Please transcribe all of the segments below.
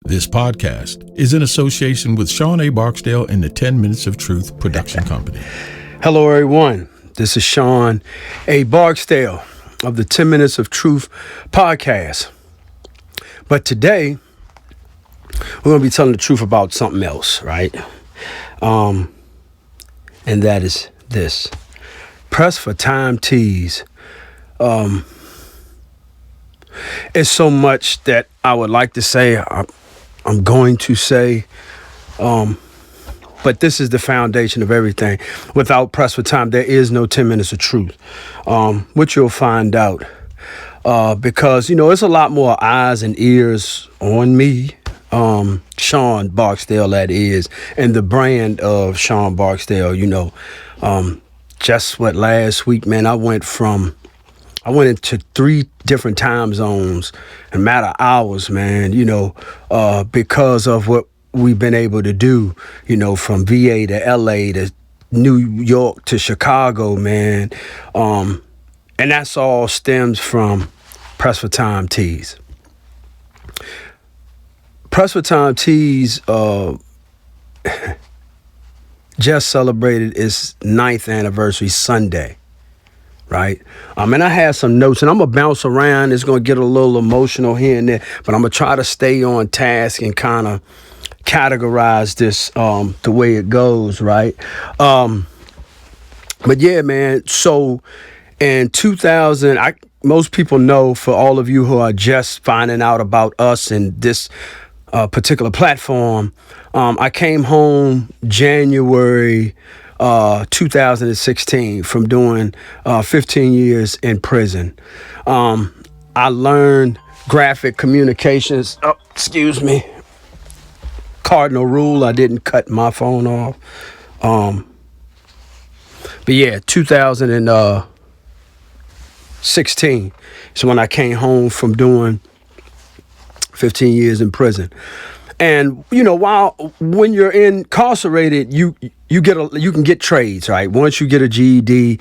This podcast is in association with Shawn A. Barksdale and the 10 Minutes of Truth production company. Hello, everyone. This is Shawn A. Barksdale of the 10 Minutes of Truth podcast. But today, we're going to be telling the truth about something else, right? And that is this. Press for Time Tees. It's so much that I would like to say, I'm going to say, but this is the foundation of everything. Without Press for Time, there is no 10 Minutes of Truth, which you'll find out. Because, it's a lot more eyes and ears on me, Shawn Barksdale, that is, and the brand of Shawn Barksdale, just what last week, man, I went into 3 different time zones in a matter of hours, man, because of what we've been able to do, from VA to LA to New York to Chicago, man. And that's all stems from Press for Time Tees. Press for Time Tees just celebrated its 9th anniversary Sunday. Right. And I had some notes, and I'm going to bounce around. It's going to get a little emotional here and there, but I'm going to try to stay on task and kind of categorize this the way it goes. Right. But yeah, man. So in 2000, most people know, for all of you who are just finding out about us and this particular platform, I came home January 2016 from doing 15 years in prison. I learned graphic communications. Oh, excuse me. Cardinal rule, I didn't cut my phone off. But yeah, 2016 is when I came home from doing 15 years in prison. And, when you're incarcerated, you can get trades, right? Once you get a GED,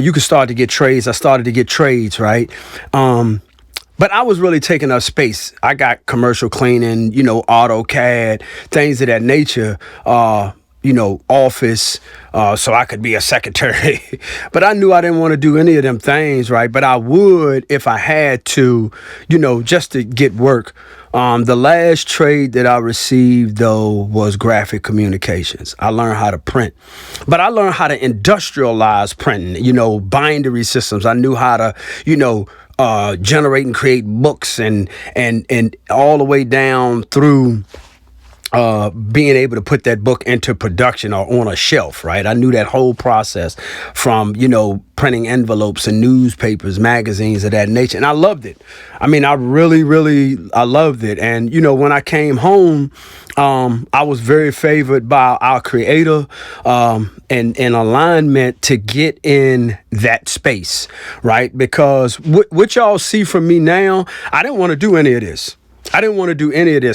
you can start to get trades. I started to get trades, right? But I was really taking up space. I got commercial cleaning, AutoCAD, things of that nature, office, so I could be a secretary. But I knew I didn't want to do any of them things, right? But I would if I had to, just to get work. The last trade that I received, though, was graphic communications. I learned how to print, but I learned how to industrialize printing, bindery systems. I knew how to, generate and create books and all the way down through being able to put that book into production or on a shelf, right? I knew that whole process from, printing envelopes and newspapers, magazines of that nature. And I loved it. I loved it. And, when I came home, I was very favored by our creator, and alignment to get in that space, right? Because what y'all see from me now, I didn't want to do any of this.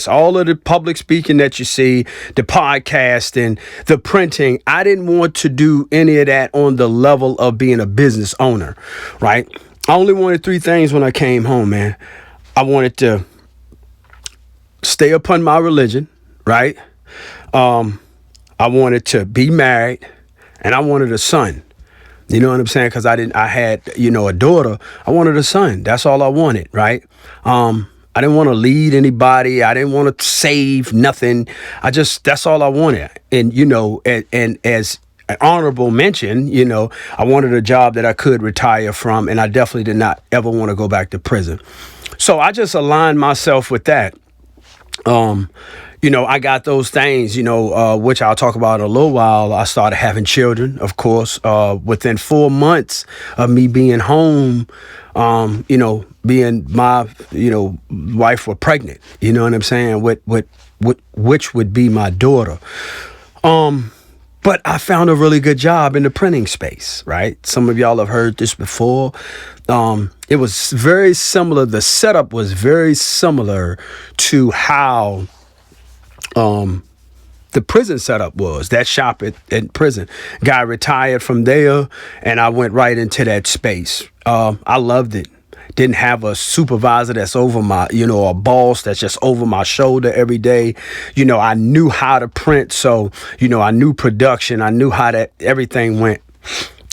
All of the public speaking that you see, the podcasting, the printing, I didn't want to do any of that on the level of being a business owner, right? I only wanted 3 things when I came home, man. I wanted to stay upon my religion, right? I wanted to be married, and I wanted a son. You know what I'm saying? Because I had, a daughter. I wanted a son. That's all I wanted, right? I didn't want to lead anybody. I didn't want to save nothing. That's all I wanted. And, and as an honorable mention, I wanted a job that I could retire from. And I definitely did not ever want to go back to prison. So I just aligned myself with that. I got those things, which I'll talk about in a little while. I started having children, of course, within 4 months of me being home, being my, wife were pregnant, you know what I'm saying? Which would be my daughter. But I found a really good job in the printing space, right? Some of y'all have heard this before. It was very similar. The setup was very similar to how the prison setup was. That shop at prison. Guy retired from there, and I went right into that space. I loved it. didn't have a supervisor that's over my, a boss that's just over my shoulder every day. I knew how to print. So, I knew production. I knew how that everything went.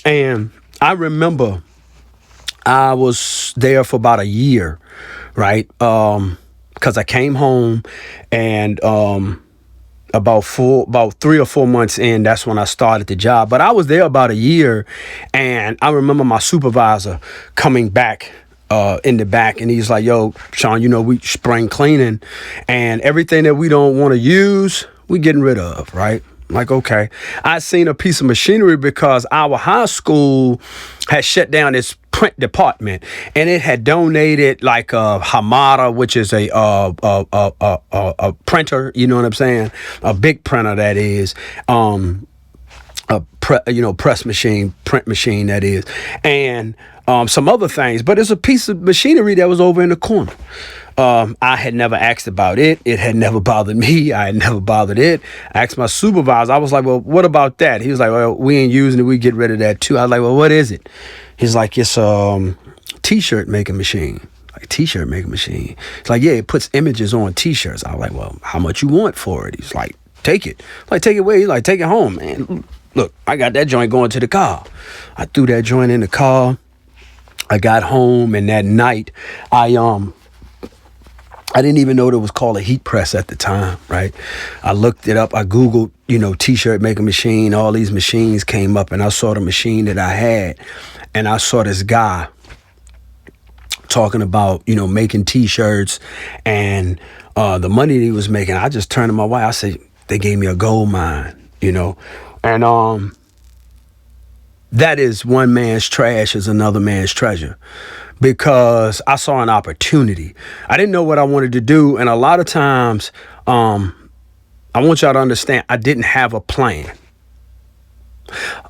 And I remember I was there for about a year, right? Because I came home and about 3 or 4 months in, that's when I started the job. But I was there about a year, and I remember my supervisor coming back in the back, and he's like, yo, Shawn, we spring cleaning, and everything that we don't want to use, we getting rid of, right? I'm like, okay. I seen a piece of machinery because our high school had shut down its print department, and it had donated like a Hamada, which is a printer, you know what I'm saying? A big printer, that is. Press machine, print machine, that is, and some other things. But it's a piece of machinery that was over in the corner. I had never asked about it. It had never bothered me. I had never bothered it. I asked my supervisor. I was like, well, what about that? He was like, well, we ain't using it. We get rid of that too. I was like, well, what is it? He's like, it's t-shirt making machine. Like, t-shirt making machine. It's like, yeah, it puts images on t-shirts. I was like, well, how much you want for it? He's like, take it. Like, take it away. He's like, take it home, man. Look, I got that joint going to the car. I threw that joint in the car. I got home, and that night, I didn't even know it was called a heat press at the time, right? I looked it up. I Googled, t-shirt making machine. All these machines came up, and I saw the machine that I had, and I saw this guy talking about, making t-shirts and the money that he was making. I just turned to my wife. I said, they gave me a gold mine, and that is one man's trash is another man's treasure, because I saw an opportunity. I didn't know what I wanted to do. And a lot of times, I want y'all to understand, I didn't have a plan.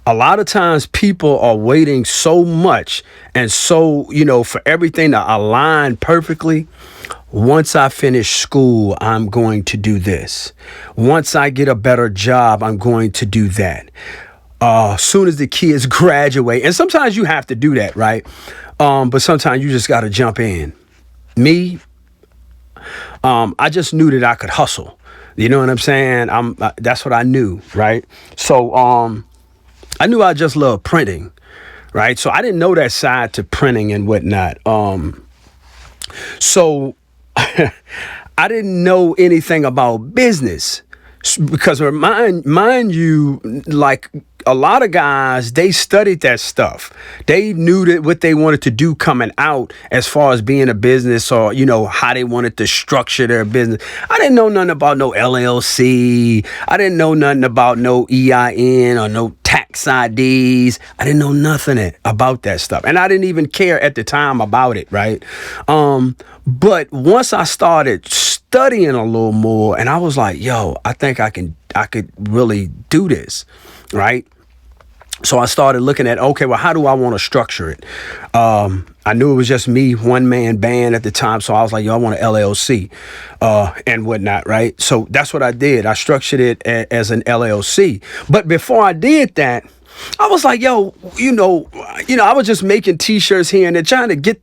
A lot of times people are waiting so much and so, for everything to align perfectly. Once I finish school, I'm going to do this. Once I get a better job, I'm going to do that. Soon as the kids graduate, and sometimes you have to do that, right? But sometimes you just got to jump in. Me, I just knew that I could hustle. You know what I'm saying? That's what I knew, right? So I knew I just loved printing, right? So I didn't know that side to printing and whatnot. So I didn't know anything about business, because mind you, like a lot of guys, they studied that stuff. They knew that what they wanted to do coming out as far as being a business, or, how they wanted to structure their business. I didn't know nothing about no LLC. I didn't know nothing about no EIN or no tax IDs. I didn't know nothing about that stuff. And I didn't even care at the time about it, right? But once I started studying a little more, and I was like, yo, I think I could really do this, right? So I started looking at, okay, well, how do I want to structure it? I knew it was just me, one man band at the time. So I was like, yo, I want an LLC and whatnot, right? So that's what I did. I structured it as an LLC. But before I did that, I was like, yo, I was just making t-shirts here and there, trying to get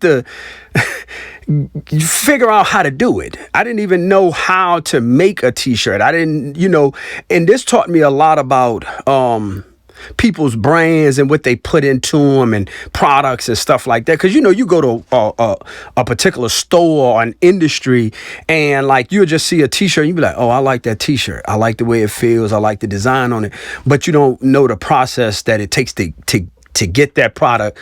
figure out how to do it. I didn't even know how to make a t-shirt. I didn't, and this taught me a lot about people's brands and what they put into them and products and stuff like that. Because, you go to a particular store or an industry, and like you'll just see a t-shirt, you be like, oh, I like that t-shirt. I like the way it feels. I like the design on it. But you don't know the process that it takes to get that product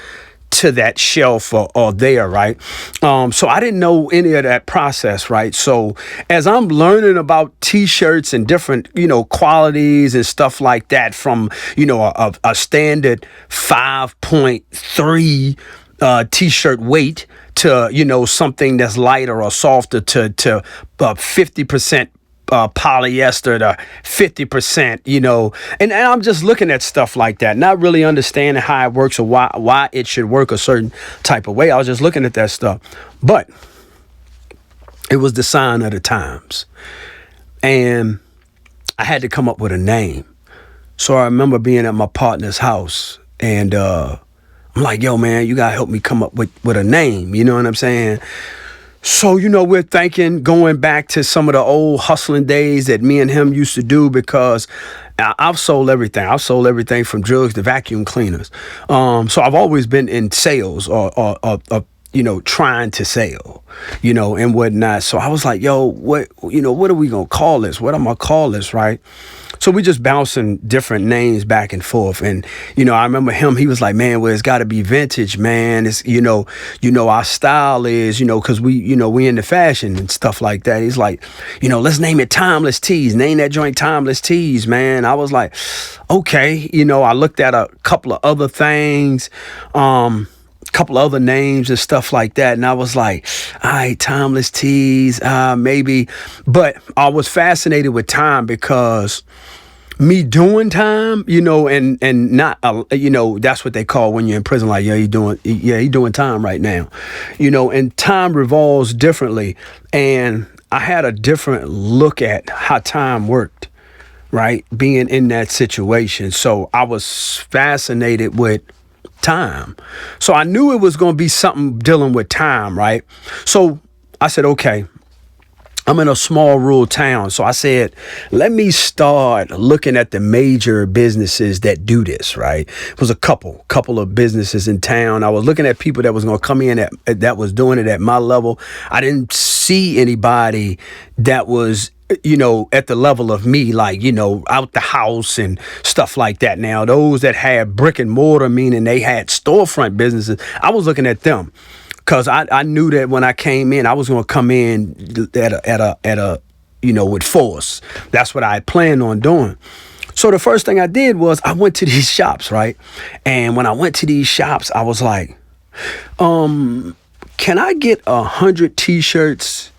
to that shelf or there, right? So I didn't know any of that process, right? So as I'm learning about t-shirts and different, qualities and stuff like that, from, a standard 5.3 t-shirt weight to, something that's lighter or softer to 50% polyester to 50%, and I'm just looking at stuff like that, not really understanding how it works or why it should work a certain type of way. I was just looking at that stuff, but it was the sign of the times, and I had to come up with a name. So I remember being at my partner's house, and I'm like, yo, man, you got to help me come up with a name. You know what I'm saying? So, we're thinking, going back to some of the old hustling days that me and him used to do, because I've sold everything. I've sold everything from drugs to vacuum cleaners. So I've always been in sales or trying to sell, and whatnot. So I was like, yo, what are we going to call this? What am I going to call this, right? So we just bouncing different names back and forth. And, I remember he was like, man, well, it's got to be vintage, man. It's, our style is, because we in the fashion and stuff like that. He's like, let's name it Timeless Tees. Name that joint Timeless Tees, man. I was like, okay. I looked at a couple of other things, couple other names and stuff like that, and I was like, all right, Timeless Tees, maybe. But I was fascinated with time, because me doing time, and not, that's what they call when you're in prison, like, he doing time right now, and time revolves differently. And I had a different look at how time worked, right? Being in that situation. So I was fascinated with time. So I knew it was going to be something dealing with time, right? So I said, okay, I'm in a small rural town. So I said, let me start looking at the major businesses that do this, right? It was a couple of businesses in town. I was looking at people that was going to come in that was doing it at my level. I didn't see anybody that was at the level of me, like, out the house and stuff like that. Now, those that had brick and mortar, meaning they had storefront businesses, I was looking at them, because I knew that when I came in, I was going to come in at a with force. That's what I had planned on doing. So the first thing I did was I went to these shops, right? And when I went to these shops, I was like, can I get 100 T-shirts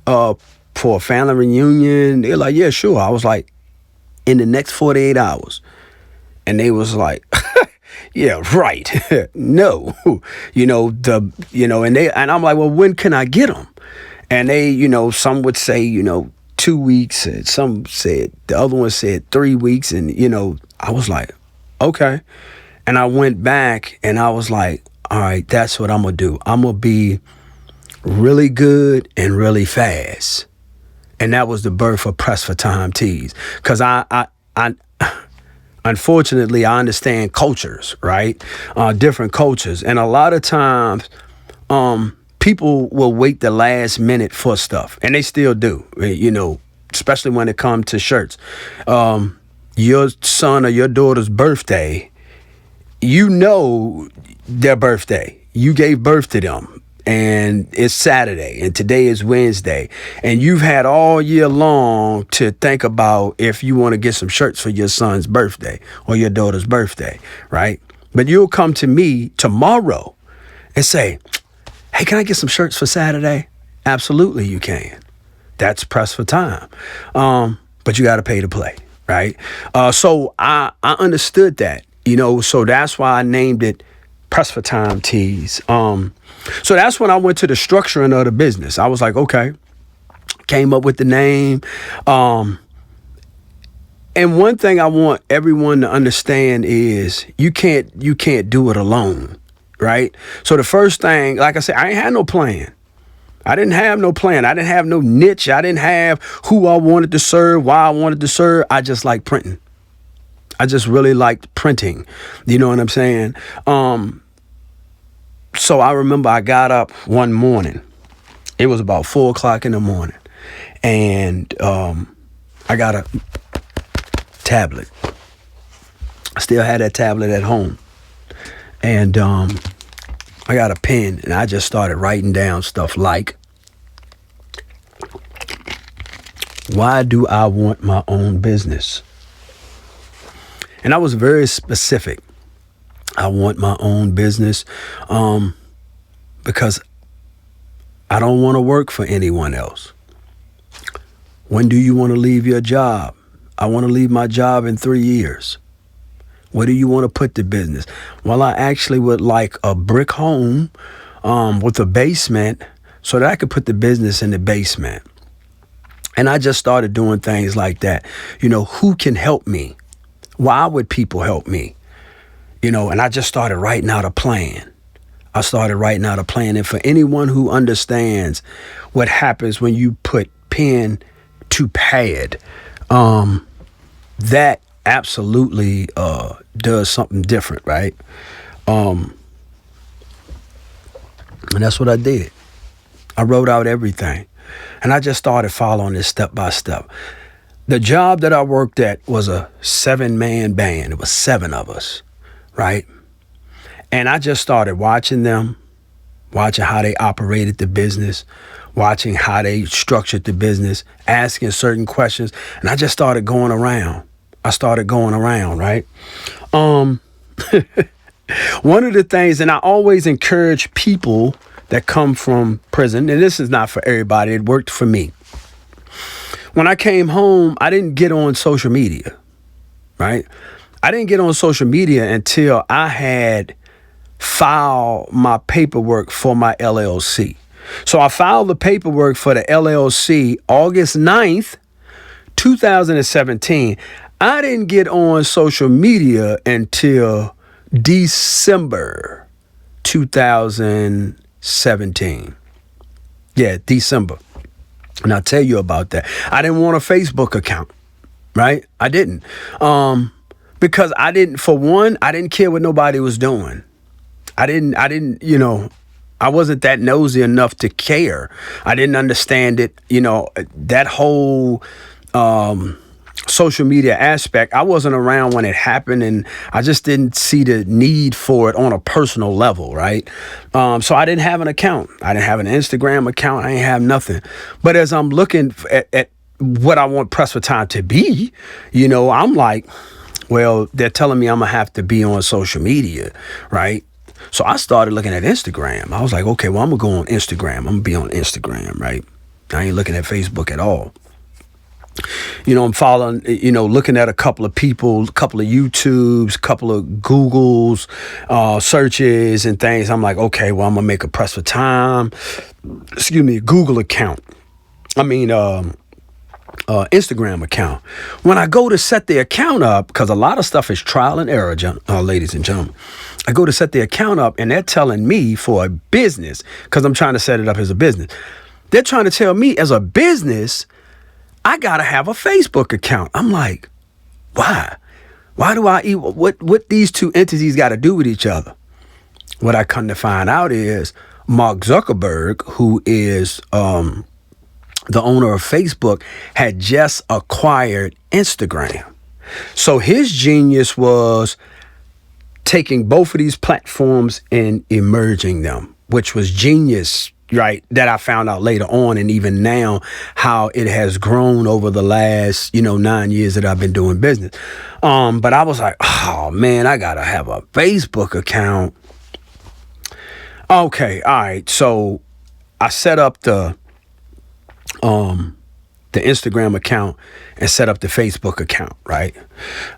for a family reunion? They're like, yeah, sure. I was like, in the next 48 hours. And they was like, yeah, right. No, and I'm like, well, when can I get them? And they, some would say, 2 weeks, and some said, the other one said 3 weeks. And, I was like, okay. And I went back and I was like, all right, that's what I'm going to do. I'm going to be really good and really fast. And that was the birth of Press for Time Tees. Because I unfortunately, I understand cultures, right? Different cultures. And a lot of times, people will wait the last minute for stuff. And they still do, especially when it comes to shirts. Your son or your daughter's birthday, their birthday. You gave birth to them. And it's Saturday, and today is Wednesday, and you've had all year long to think about if you want to get some shirts for your son's birthday or your daughter's birthday, right? But you'll come to me tomorrow and say, hey, can I get some shirts for Saturday? Absolutely, you can. That's Press for Time. But you got to pay to play, right? So I understood that, so that's why I named it Press for Time Tees. So that's when I went to the structuring of the business. I was like, okay, came up with the name. And one thing I want everyone to understand is you can't do it alone, right? So the first thing, like I said, I ain't had no plan. I didn't have no plan. I didn't have no niche. I didn't have who I wanted to serve, why I wanted to serve. I just like printing. I just really liked printing. You know what I'm saying? So I remember I got up one morning. It was about 4:00 in the morning. And I got a tablet. I still had that tablet at home. And I got a pen, and I just started writing down stuff like, why do I want my own business? And I was very specific. I want my own business because I don't want to work for anyone else. When do you want to leave your job? I want to leave my job in 3 years. Where do you want to put the business? Well, I actually would like a brick home with a basement so that I could put the business in the basement. And I just started doing things like that. Who can help me? Why would people help me? and I just started writing out a plan. And for anyone who understands what happens when you put pen to pad, that absolutely does something different, right? And that's what I did. I wrote out everything, and I just started following this step by step. The job that I worked at was a 7-man band. It was 7 of us, right? And I just started watching them, watching how they operated the business, watching how they structured the business, asking certain questions. And I just started going around. Right? One of the things, and I always encourage people that come from prison, and this is not for everybody, it worked for me. When I came home, I didn't get on social media, right? I didn't get on social media until I had filed my paperwork for my LLC. So I filed the paperwork for the LLC August 9th, 2017. I didn't get on social media until December 2017. Yeah, December. And I'll tell you about that. I didn't want a Facebook account, right? I didn't. Because I didn't care what nobody was doing. I didn't, I wasn't that nosy enough to care. I didn't understand it, that whole social media aspect. I wasn't around when it happened, and I just didn't see the need for it on a personal level, right? So I didn't have an account. I didn't have an Instagram account. I didn't have nothing. But as I'm looking at what I want Press for Time to be, I'm like, well, they're telling me I'm going to have to be on social media, right? So I started looking at Instagram. I was like, okay, well, I'm going to go on Instagram. I'm going to be on Instagram, right? I ain't looking at Facebook at all. I'm following, looking at a couple of people, a couple of YouTubes, a couple of Googles, searches and things. I'm like, okay, well, I'm going to make a Press for Time, Google account. Instagram account. When I go to set the account up, because a lot of stuff is trial and error, ladies and gentlemen, I go to set the account up and they're telling me for a business, because I'm trying to set it up as a business. They're trying to tell me as a business, I got to have a Facebook account. I'm like, why? Why do what these two entities got to do with each other? What I come to find out is Mark Zuckerberg, who is the owner of Facebook, had just acquired Instagram. So his genius was taking both of these platforms and emerging them, which was genius, right? That I found out later on, and even now, how it has grown over the last, 9 years that I've been doing business. But I was like, oh man, I gotta have a Facebook account. Okay, all right. So I set up the Instagram account and set up the Facebook account, right?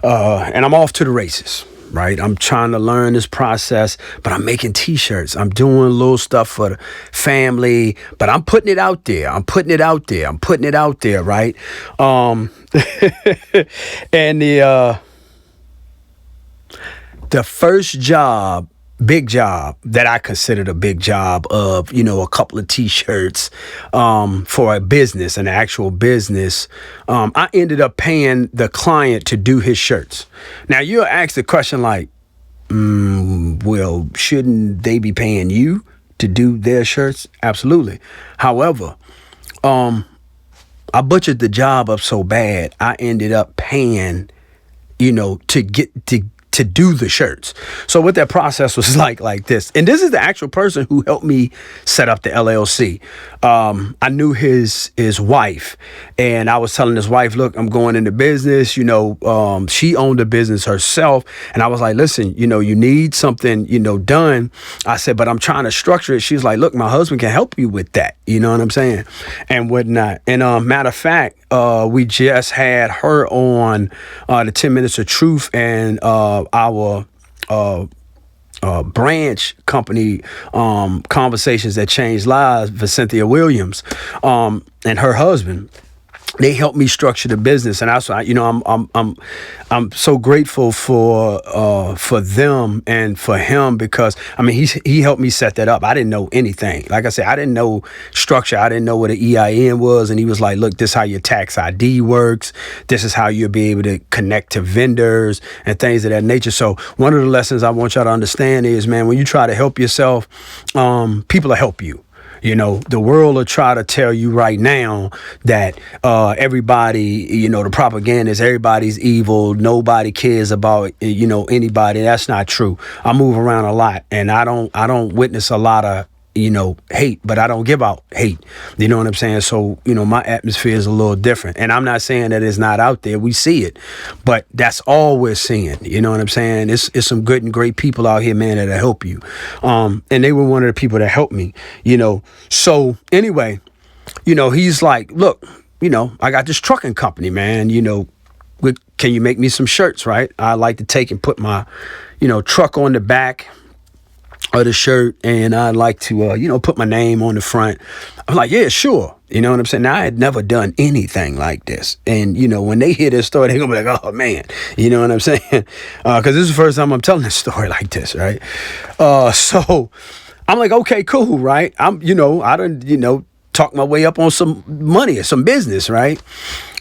And I'm off to the races, right? I'm trying to learn this process, but I'm making t-shirts. I'm doing little stuff for the family, but I'm putting it out there. I'm putting it out there, right? And the first job, big job that I considered a big job of, a couple of t-shirts for a business, an actual business. I ended up paying the client to do his shirts. Now you'll ask the question like, well, shouldn't they be paying you to do their shirts? Absolutely. However, I butchered the job up so bad, I ended up paying, to do the shirts. So what that process was like this, and this is the actual person who helped me set up the LLC. I knew his wife, and I was telling his wife, look, I'm going into business, she owned a business herself. And I was like, listen, you need something, done. I said, but I'm trying to structure it. She's like, look, my husband can help you with that. You know what I'm saying? And whatnot. And matter of fact, we just had her on the 10 Minutes of Truth and our branch company, Conversations That Change Lives, for Cynthia Williams, and her husband. they helped me structure the business, and that's why, I'm so grateful for them and for him, because I mean he helped me set that up. I didn't know anything. Like I said, I didn't know structure. I didn't know what an EIN was, and he was like, "Look, this is how your tax ID works. This is how you'll be able to connect to vendors and things of that nature." So one of the lessons I want y'all to understand is, man, when you try to help yourself, people will help you. The world will try to tell you right now that everybody, the propaganda is everybody's evil. Nobody cares about, anybody. That's not true. I move around a lot, and I don't witness a lot of, hate, but I don't give out hate. You know what I'm saying? So, my atmosphere is a little different. And I'm not saying that it's not out there. We see it, but that's all we're seeing. You know what I'm saying? It's some good and great people out here, man, that'll help you. And they were one of the people that helped me, So anyway, he's like, "Look, I got this trucking company, man, can you make me some shirts?" Right? I like to take and put my, truck on the back of the shirt, and I'd like to, put my name on the front. I'm like, "Yeah, sure." You know what I'm saying? Now, I had never done anything like this. And, when they hear this story, they're going to be like, "Oh, man." You know what I'm saying? Because this is the first time I'm telling a story like this, right? So I'm like, "Okay, cool," right? I done, talk my way up on some money or some business, right?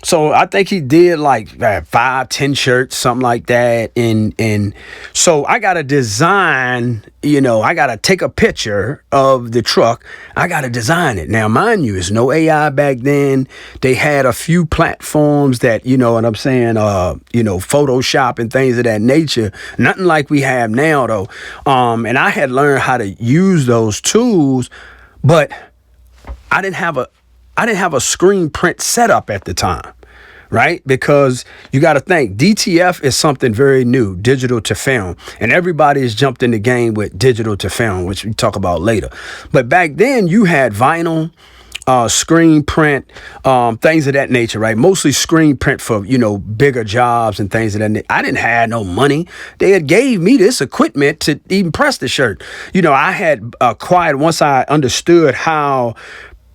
So I think he did like 5-10 shirts, something like that. And so I got to design, I got to take a picture of the truck. I got to design it. Now, mind you, it's no AI back then. They had a few platforms that, what I'm saying, Photoshop and things of that nature. Nothing like we have now, though. And I had learned how to use those tools, but I didn't have a screen print setup at the time, right? Because you got to think, DTF is something very new, digital to film, and everybody has jumped in the game with digital to film, which we talk about later. But back then you had vinyl, screen print, things of that nature, right? Mostly screen print for, bigger jobs and things of that nature. I didn't have no money. They had gave me this equipment to even press the shirt. I had acquired, once I understood how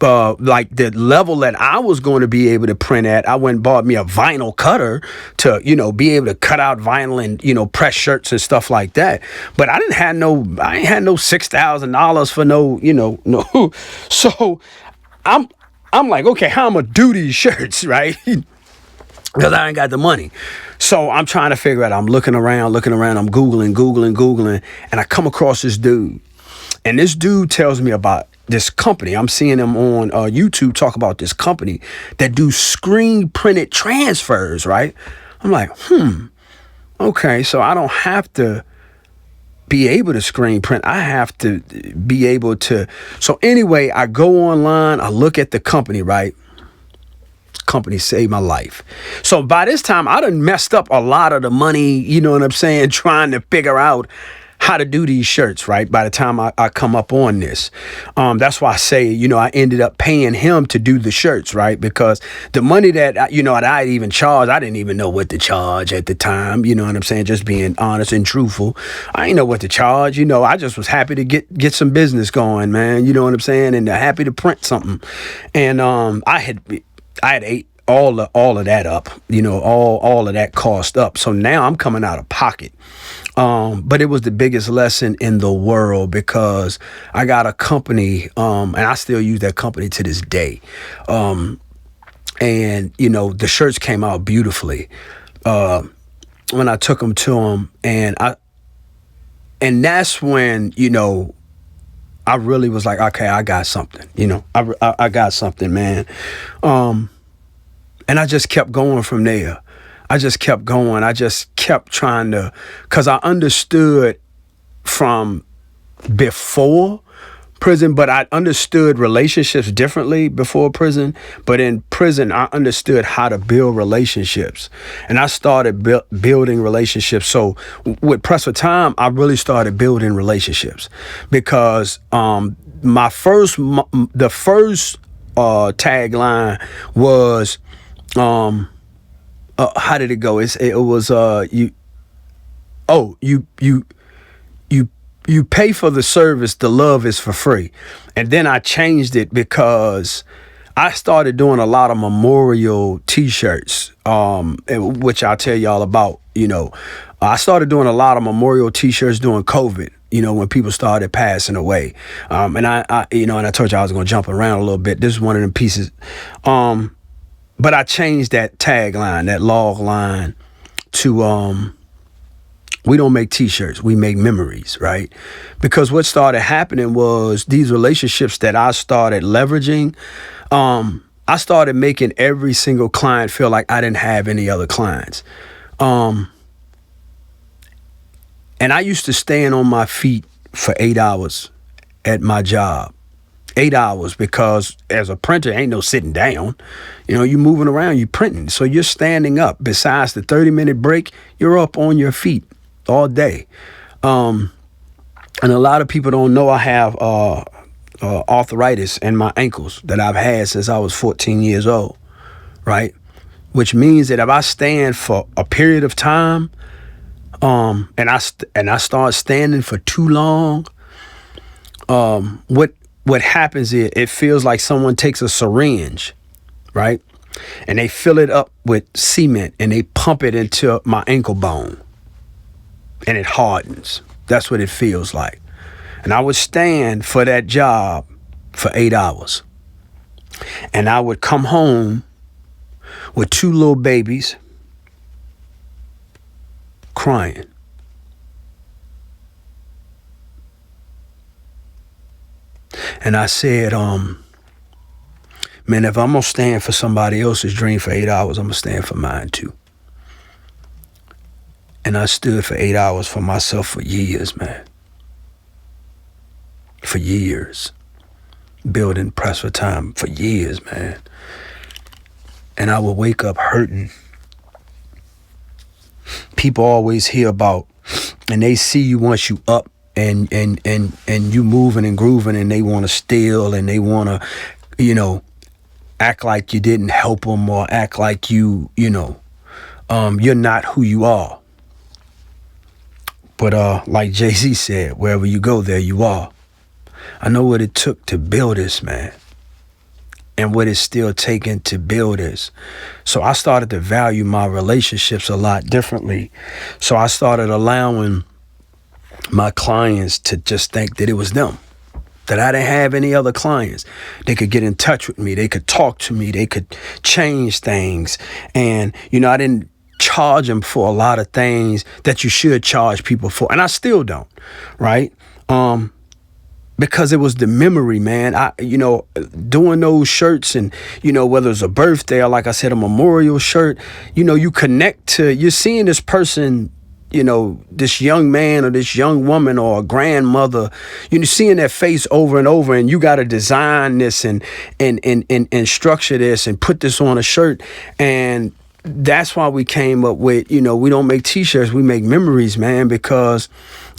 like the level that I was going to be able to print at, I went and bought me a vinyl cutter to, be able to cut out vinyl and, press shirts and stuff like that. But I ain't had no $6,000 for no. So I'm like, okay, how I'm gonna do these shirts, right? Because I ain't got the money. So I'm trying to figure out, I'm looking around, I'm Googling, and I come across this dude. And this dude tells me about this company. I'm seeing him on YouTube talk about this company that do screen printed transfers, right? I'm like, okay, so I don't have to be able to screen print. I have to be able to. So anyway, I go online, I look at the company, right? Company saved my life. So by this time, I done messed up a lot of the money, you know what I'm saying, trying to figure out how to do these shirts, right? By the time I come up on this, that's why I say, I ended up paying him to do the shirts, right? Because the money that, I'd even charged, I didn't even know what to charge at the time. You know what I'm saying? Just being honest and truthful. I didn't know what to charge. I just was happy to get some business going, man. You know what I'm saying? And happy to print something. And I had ate all of that up, all of that cost up. So now I'm coming out of pocket. But it was the biggest lesson in the world, because I got a company, and I still use that company to this day. And, the shirts came out beautifully, when I took them to them, and that's when, I really was like, okay, I got something, I got something, man. And I just kept going from there. I just kept going. I just kept trying to, because I understood from before prison, but I understood relationships differently before prison. But in prison, I understood how to build relationships. And I started building relationships. So with Press for Time, I really started building relationships, because the first tagline was, how did it go? It was you pay for the service, the love is for free. And then I changed it because I started doing a lot of memorial T-shirts, which I'll tell y'all about. I started doing a lot of memorial T-shirts during COVID. When people started passing away, and I told you I was gonna jump around a little bit. This is one of them pieces, but I changed that tagline, that log line, to we don't make T-shirts, we make memories, right? Because what started happening was these relationships that I started leveraging. I started making every single client feel like I didn't have any other clients. And I used to stand on my feet for 8 hours at my job. 8 hours, because as a printer, ain't no sitting down. You moving around, you printing. So you're standing up. Besides the 30-minute break, you're up on your feet all day. And a lot of people don't know I have arthritis in my ankles that I've had since I was 14 years old, right? Which means that if I stand for a period of time, and I start standing for too long, what happens is it feels like someone takes a syringe, right? And they fill it up with cement and they pump it into my ankle bone and it hardens. That's what it feels like. And I would stand for that job for 8 hours. And I would come home with 2 little babies crying. And I said, man, if I'm going to stand for somebody else's dream for 8 hours, I'm going to stand for mine too. And I stood for 8 hours for myself for years, man. For years. Building Press for Time for years, man. And I would wake up hurting. People always hear about, and they see you once you up and you moving and grooving, and they want to steal, and they want to, act like you didn't help them, or act like you're not who you are. But like Jay-Z said, wherever you go, there you are. I know what it took to build this, man, and what it's still taking to build this. So I started to value my relationships a lot differently. So I started allowing my clients to just think that it was them, that I didn't have any other clients. They could get in touch with me. They could talk to me. They could change things. And, I didn't charge them for a lot of things that you should charge people for. And I still don't, right? Because it was the memory, man. Doing those shirts, and, whether it's a birthday or, like I said, a memorial shirt, you connect to, you're seeing this person, this young man or this young woman or a grandmother, seeing their face over and over, and you got to design this and structure this and put this on a shirt. And that's why we came up with, we don't make T-shirts, we make memories, man, because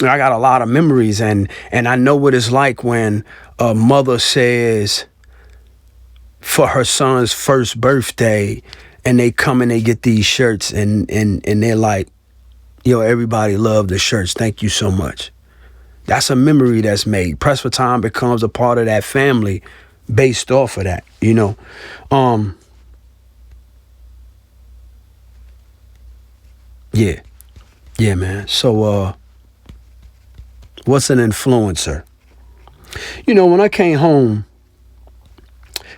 I got a lot of memories, and I know what it's like when a mother says for her son's first birthday, and they come and they get these shirts, and they're like, everybody loved the shirts. Thank you so much. That's a memory that's made. Press for Time becomes a part of that family based off of that, Yeah, man. So, what's an influencer? When I came home,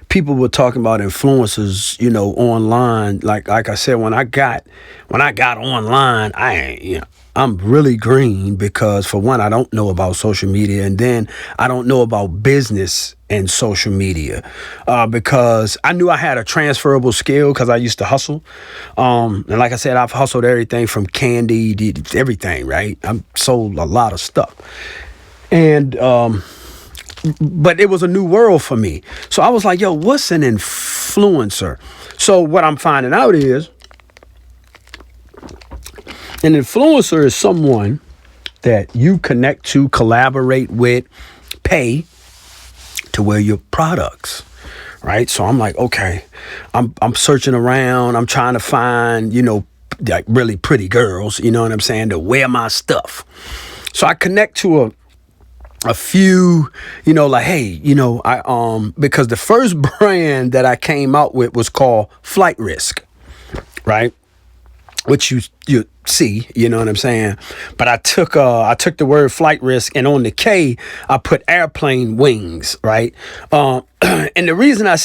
people were talking about influencers, online. Like I said, when I got online, I'm really green, because for one, I don't know about social media, and then I don't know about business and social media, because I knew I had a transferable skill because I used to hustle. And like I said, I've hustled everything from candy to everything, right? I've sold a lot of stuff. And, but it was a new world for me. So I was like, yo, what's an influencer? So what I'm finding out is an influencer is someone that you connect to, collaborate with, pay to wear your products, right? So I'm like, okay, I'm searching around. I'm trying to find, like really pretty girls, you know what I'm saying, to wear my stuff. So I connect to a few, like, hey, because the first brand that I came out with was called Flight Risk, right? Which you see, you know what I'm saying? But I took the word flight risk, and on the K, I put airplane wings, right? And the reason I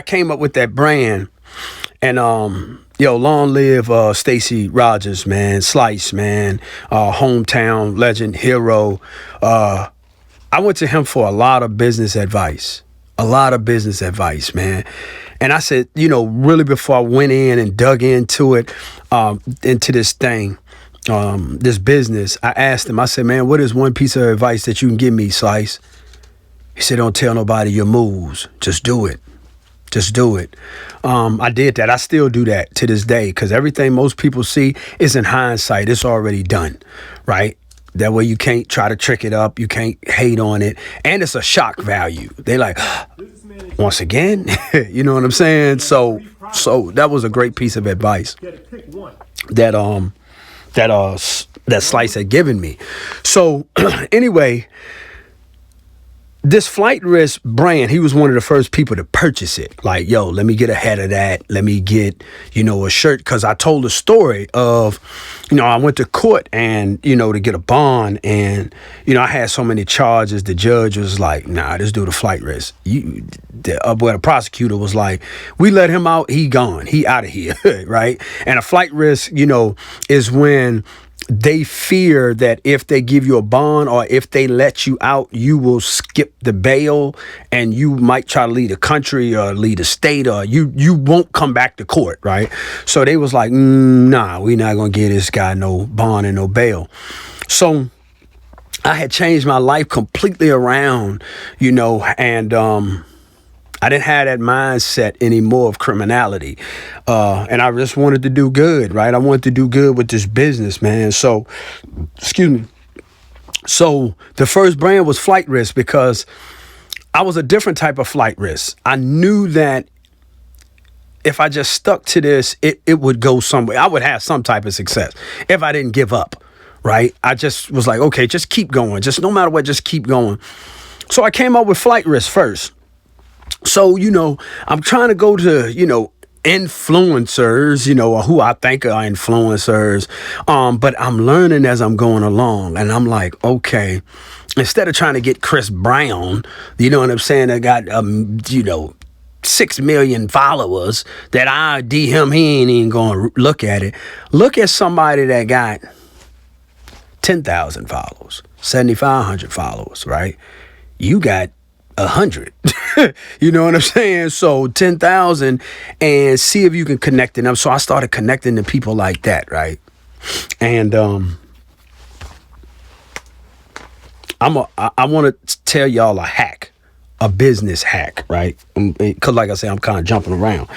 came up with that brand, and long live Stacy Rogers, man, Slice, man, hometown legend, hero. I went to him for a lot of business advice. Man. And I said, really before I went in and dug into it, into this thing, this business, I asked him, I said, man, what is one piece of advice that you can give me, Slice? He said, don't tell nobody your moves. Just do it. I did that. I still do that to this day, because everything most people see is in hindsight. It's already done, right? That way you can't try to trick it up. You can't hate on it. And it's a shock value. They like, once again, you know what I'm saying? So that was a great piece of advice that Slice had given me. So anyway, this Flight Risk brand, he was one of the first people to purchase it. Like, yo, let me get ahead of that. Let me get, a shirt. Because I told the story of, I went to court and, to get a bond. And, I had so many charges. The judge was like, nah, this dude a flight risk. The prosecutor was like, we let him out. He gone. He out of here. Right. And a flight risk, is when they fear that if they give you a bond or if they let you out, you will skip the bail and you might try to leave the country or leave the state, or you won't come back to court, right? So they was like, nah, we're not going to give this guy no bond and no bail. So I had changed my life completely around, and I didn't have that mindset anymore of criminality. And I just wanted to do good, right? I wanted to do good with this business, man. So, excuse me. So the first brand was Flight Risk because I was a different type of flight risk. I knew that if I just stuck to this, it would go somewhere. I would have some type of success if I didn't give up, right? I just was like, okay, just keep going. Just no matter what, just keep going. So I came up with Flight Risk first. So, I'm trying to go to, influencers, or who I think are influencers. But I'm learning as I'm going along. And I'm like, okay, instead of trying to get Chris Brown, you know what I'm saying? That got, 6 million followers that I DM, he ain't even going to look at it. Look at somebody that got 10,000 followers, 7,500 followers, right? You got 100. You know what I'm saying? So 10,000, and see if you can connect them. So I started connecting to people like that, right? And I want to tell y'all a hack, a business hack, right? Because like I said, I'm kind of jumping around.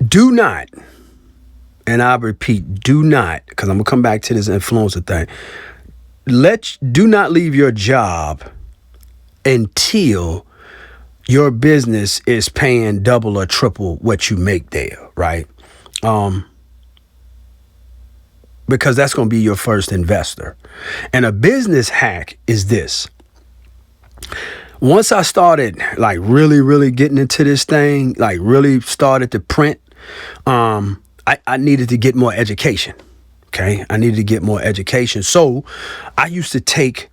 Do not, and I repeat, do not, because I'm gonna come back to this influencer thing. Do not leave your job until your business is paying double or triple what you make there, right? Because that's going to be your first investor. And a business hack is this. Once I started like really getting into this thing, like really started to print, I needed to get more education. Okay, I needed to get more education. So I used to take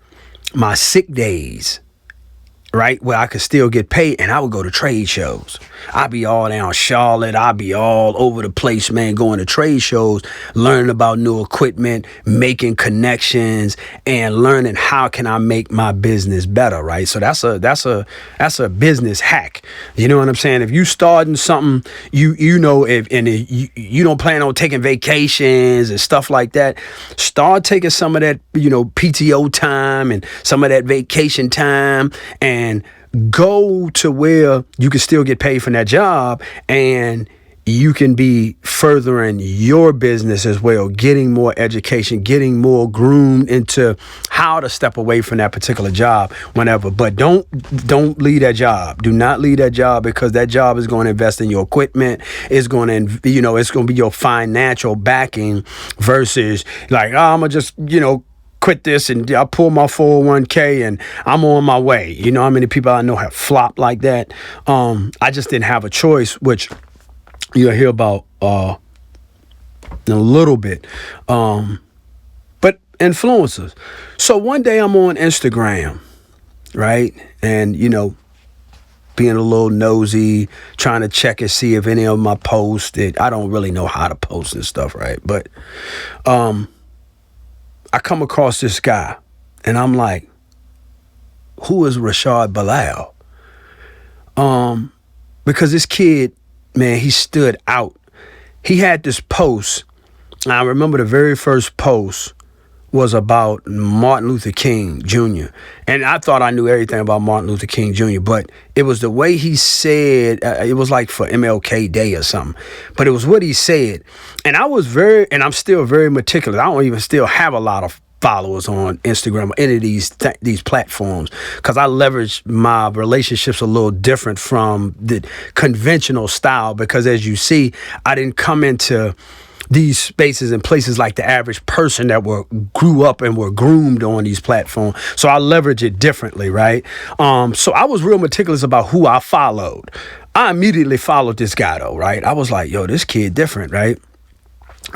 my sick days, right, where I could still get paid, and I would go to trade shows. I'd be all down Charlotte. I'd be all over the place, man, going to trade shows, learning about new equipment, making connections, and learning how can I make my business better, right? So that's a business hack. You know what I'm saying? If you starting something, you don't plan on taking vacations and stuff like that, start taking some of that, PTO time and some of that vacation time, and go to where you can still get paid from that job, and you can be furthering your business as well, getting more education, getting more groomed into how to step away from that particular job whenever. But don't leave that job. Do not leave that job, because that job is going to invest in your equipment. It's going to, it's going to be your financial backing versus like, I'm going to just, quit this and I pull my 401k and I'm on my way. You know how many people I know have flopped like that? I just didn't have a choice, which you'll hear about in a little bit. But influencers. So one day I'm on Instagram, right? And, you know, being a little nosy, trying to check and see if any of my posts that I don't really know how to post and stuff, right? But I come across this guy and I'm like, who is Rashad Bilal? Because this kid, man, he stood out. He had this post. I remember the very first post was about Martin Luther King Jr. And I thought I knew everything about Martin Luther King Jr., but it was the way he said, it was like for MLK Day or something, but it was what he said. And I'm still very meticulous. I don't even still have a lot of followers on Instagram or any of these platforms, because I leverage my relationships a little different from the conventional style, because as you see, I didn't come into these spaces and places like the average person that grew up and were groomed on these platforms. So I leverage it differently, right? So I was real meticulous about who I followed. I immediately followed this guy though, right? I was like, yo, this kid different, right?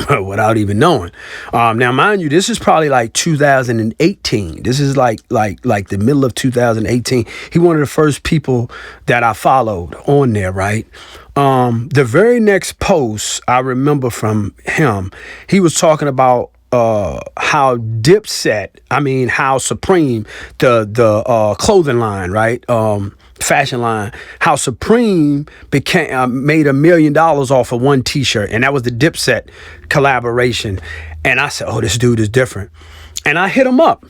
Without even knowing. Now, mind you, this is probably like 2018. This is like the middle of 2018. He one of the first people that I followed on there, right? The very next post I remember from him, he was talking about how how Supreme, the clothing line, right? Fashion line, how Supreme made $1 million off of one t-shirt, and that was the Dipset collaboration. And I said, oh, this dude is different. And I hit him up.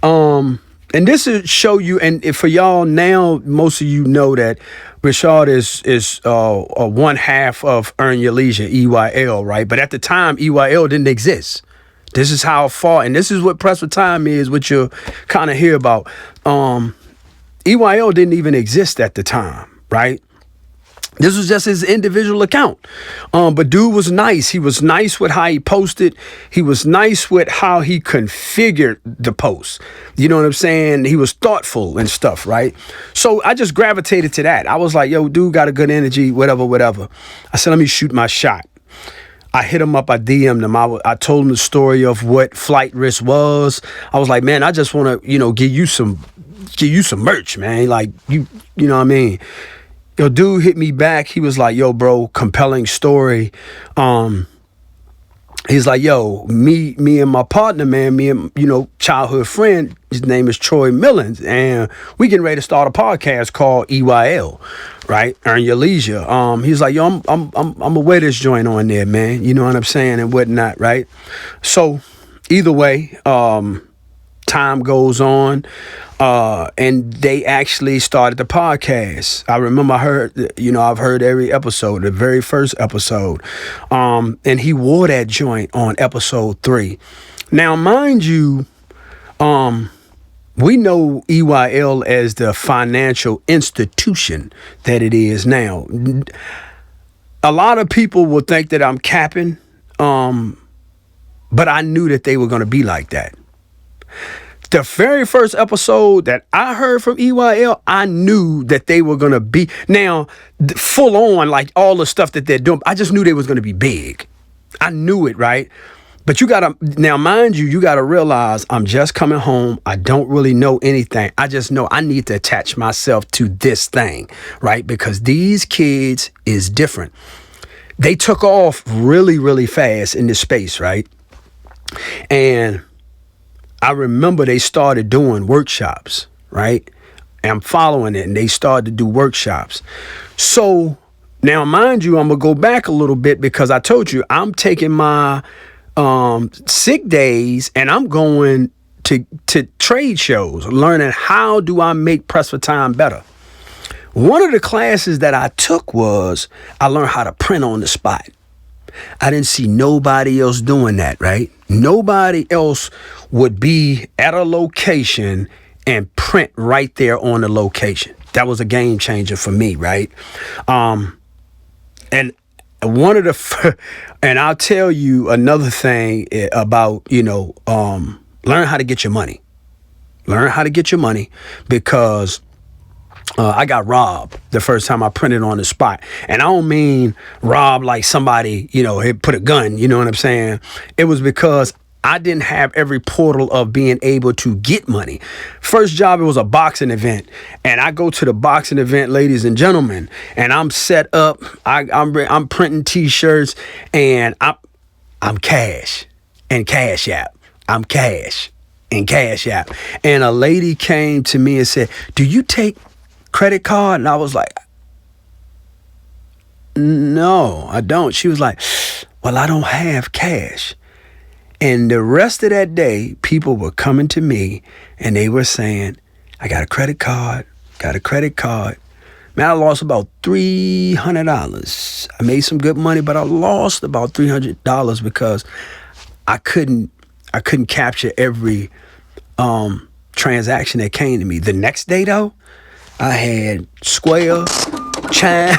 And this will show you, and for y'all now, most of you know that Rashad is one half of Earn Your Leisure, EYL, right? But at the time, EYL didn't exist. This is how far, and this is what Press for Time is, what you'll kind of hear about. EYL didn't even exist at the time, right? This was just his individual account. But dude was nice. He was nice with how he posted. He was nice with how he configured the post. You know what I'm saying? He was thoughtful and stuff, right? So I just gravitated to that. I was like, yo, dude got a good energy, whatever. I said, let me shoot my shot. I hit him up. I DM'd him. I told him the story of what Flight Risk was. I was like, man, I just want to, give you some merch, man. Like, you know what I mean? Yo, dude hit me back. He was like, yo, bro, compelling story. He's like, yo, me and my partner, man, me and, childhood friend, his name is Troy Millens, and we getting ready to start a podcast called EYL, right? Earn Your Leisure. He's like, yo, I'm gonna wear this joint on there, man. You know what I'm saying? And whatnot, right? So either way, time goes on, and they actually started the podcast. I remember I've heard every episode, the very first episode, and he wore that joint on episode 3. Now, mind you, we know EYL as the financial institution that it is now. A lot of people will think that I'm capping, but I knew that they were going to be like that. The very first episode that I heard from EYL, I knew that they were going to be, now, full on, like all the stuff that they're doing. I just knew they was going to be big. I knew it, right? But now mind you, you got to realize I'm just coming home. I don't really know anything. I just know I need to attach myself to this thing, right? Because these kids is different. They took off really, really fast in this space, right? And I remember they started doing workshops, right? And I'm following it, and they started to do workshops. So now, mind you, I'm going to go back a little bit, because I told you I'm taking my sick days and I'm going to trade shows, learning how do I make Press for Time better. One of the classes that I took was I learned how to print on the spot. I didn't see nobody else doing that, right? Nobody else would be at a location and print right there on the location. That was a game changer for me, right? And one of the, and I'll tell you another thing about, Learn how to get your money. Learn how to get your money, because I got robbed the first time I printed on the spot. And I don't mean robbed like somebody, had put a gun, you know what I'm saying? It was because I didn't have every portal of being able to get money. First job, it was a boxing event. And I go to the boxing event, ladies and gentlemen, and I'm set up. I'm printing T-shirts, and I'm cash and Cash App. I'm cash and Cash App. And a lady came to me and said, "Do you take credit card?" And I was like, "No, I don't." She was like, "Well, I don't have cash." And the rest of that day, people were coming to me and they were saying, "I got a credit card, got a credit card." Man, I lost about $300. I made some good money, but I lost about $300 because I couldn't capture every transaction that came to me. The next day, though, I had Square, Chime,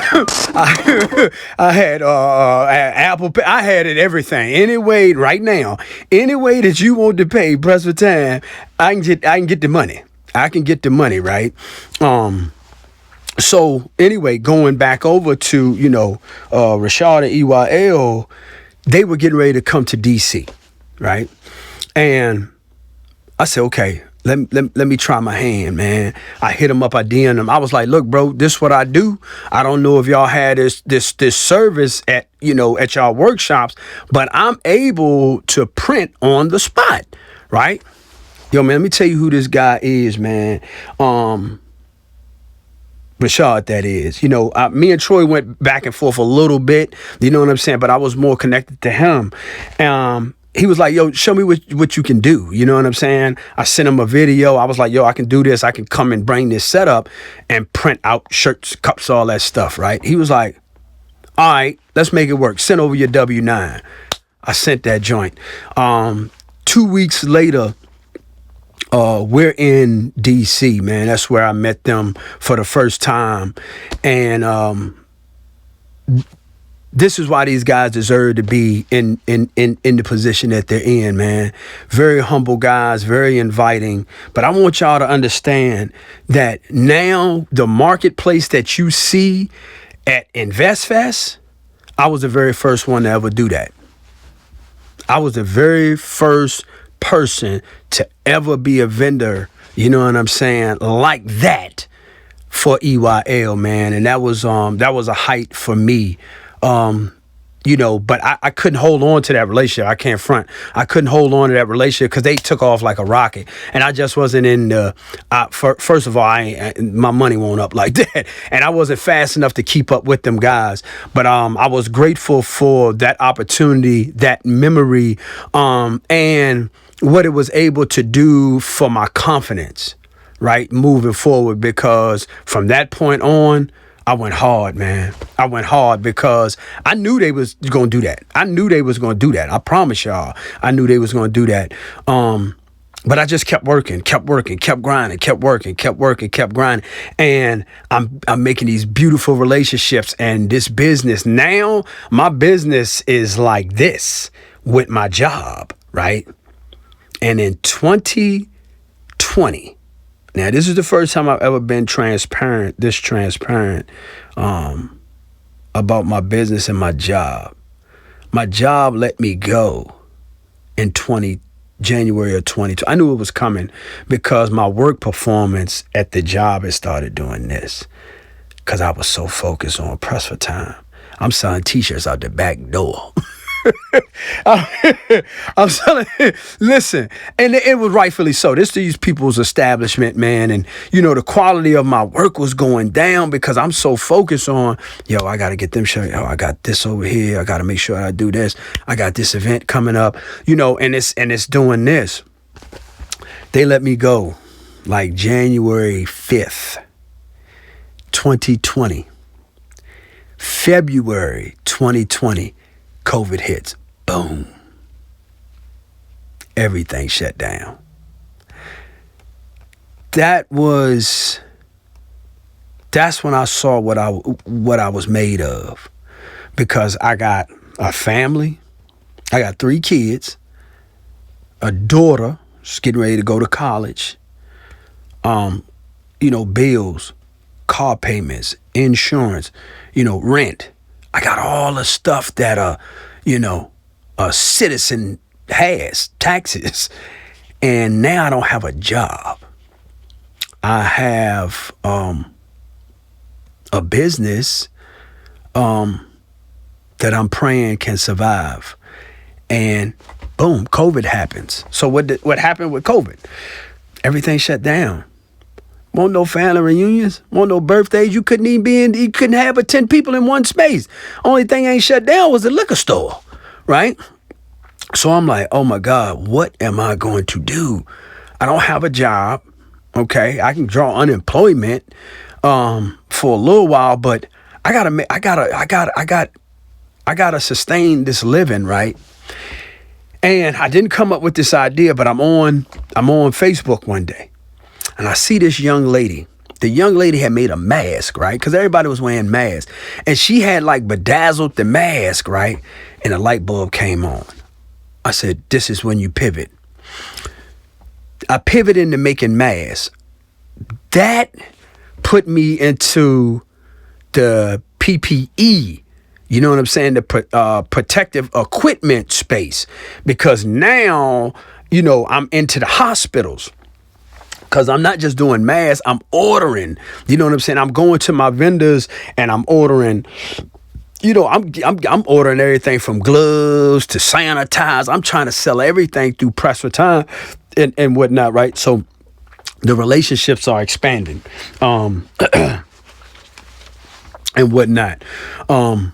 I had Apple Pay. I had it, everything. Anyway, right now, any way that you want to pay Press for Time, I can get the money. I can get the money, right? So anyway, going back over to Rashad and EYL, they were getting ready to come to DC, right? And I said, okay, let me try my hand, man. I hit them up, I DM'd them. I was like, "Look, bro, this is what I do. I don't know if y'all had this service at y'all workshops, but I'm able to print on the spot, right?" Yo, man, let me tell you who this guy is, man. Rashad, that is. Me and Troy went back and forth a little bit, you know what I'm saying? But I was more connected to him. He was like, "Yo, show me what you can do." You know what I'm saying? I sent him a video. I was like, "Yo, I can do this. I can come and bring this setup and print out shirts, cups, all that stuff," right? He was like, "All right, let's make it work. Send over your W-9. I sent that joint. 2 weeks later, we're in DC, man. That's where I met them for the first time. And this is why these guys deserve to be in the position that they're in, man. Very humble guys, very inviting. But I want y'all to understand that now the marketplace that you see at InvestFest, I was the very first one to ever do that. I was the very first person to ever be a vendor, you know what I'm saying, like that for EYL, man. And that was a height for me. But I couldn't hold on to that relationship. I can't front. I couldn't hold on to that relationship because they took off like a rocket, and I just wasn't in the. First of all, my money won't up like that, and I wasn't fast enough to keep up with them guys. But I was grateful for that opportunity, that memory, and what it was able to do for my confidence, right, moving forward. Because from that point on, I went hard, man. I went hard because I knew they was going to do that. I knew they was going to do that. I promise y'all, I knew they was going to do that. But I just kept working, kept grinding, kept grinding. And I'm making these beautiful relationships, and this business now, my business is like this with my job, right? And in 2020, now, this is the first time I've ever been transparent about my business and my job. My job let me go in January of 2020. I knew it was coming because my work performance at the job had started doing this because I was so focused on Press for Time. I'm selling T-shirts out the back door. I'm selling, listen, and it was rightfully so. These people's establishment, man. And, the quality of my work was going down because I'm so focused on, I got to get them shirts. I got this over here. I got to make sure I do this. I got this event coming up, and it's doing this. They let me go like January 5th, 2020, February 2020. COVID hits. Boom. Everything shut down. That's when I saw what I was made of, because I got a family. I got 3 kids, a daughter, Just getting ready to go to college. Bills, car payments, insurance, rent. I got all the stuff that a citizen has, taxes. And now I don't have a job. I have a business that I'm praying can survive. And boom, COVID happens. So what happened with COVID? Everything shut down. Won't no family reunions, won't no birthdays. You couldn't have 10 people in one space. Only thing ain't shut down was the liquor store, right? So I'm like, oh my God, what am I going to do? I don't have a job. Okay, I can draw unemployment for a little while, but I gotta sustain this living, right? And I didn't come up with this idea, but I'm on Facebook one day, and I see this young lady. The young lady had made a mask, right? Because everybody was wearing masks, and she had like bedazzled the mask, right? And a light bulb came on. I said, "This is when you pivot." I pivoted into making masks. That put me into the PPE, you know what I'm saying? The protective equipment space, because now, I'm into the hospitals, because I'm not just doing masks, I'm ordering, you know what I'm saying? I'm going to my vendors and I'm ordering, I'm ordering everything from gloves to sanitize. I'm trying to sell everything through Press for Time and whatnot, right? So the relationships are expanding, and whatnot. And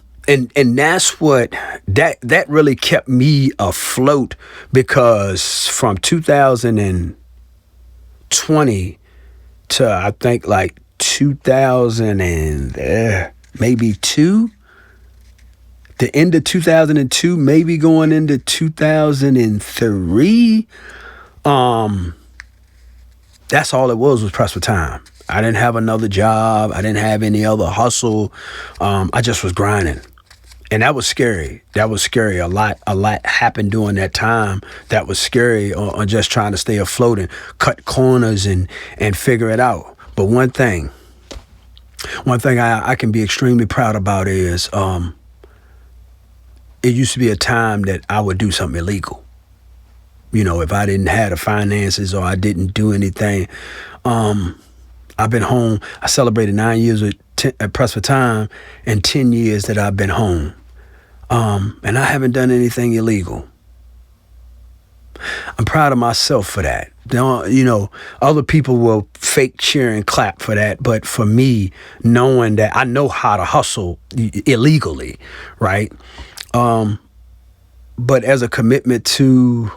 that's what that really kept me afloat, because from 2020 to I think like 2000 and maybe two, the end of 2002, maybe going into 2003, that's all it was Press for Time. I didn't have another job. I didn't have any other hustle. I just was grinding. And that was scary. That was scary. A lot happened during that time that was scary, on just trying to stay afloat and cut corners and figure it out. But one thing I can be extremely proud about is it used to be a time that I would do something illegal. If I didn't have the finances or I didn't do anything. I've been home. I celebrated 9 years at Press for Time and 10 years that I've been home. And I haven't done anything illegal. I'm proud of myself for that. Other people will fake cheer and clap for that. But for me, knowing that I know how to hustle illegally, right? But as a commitment to,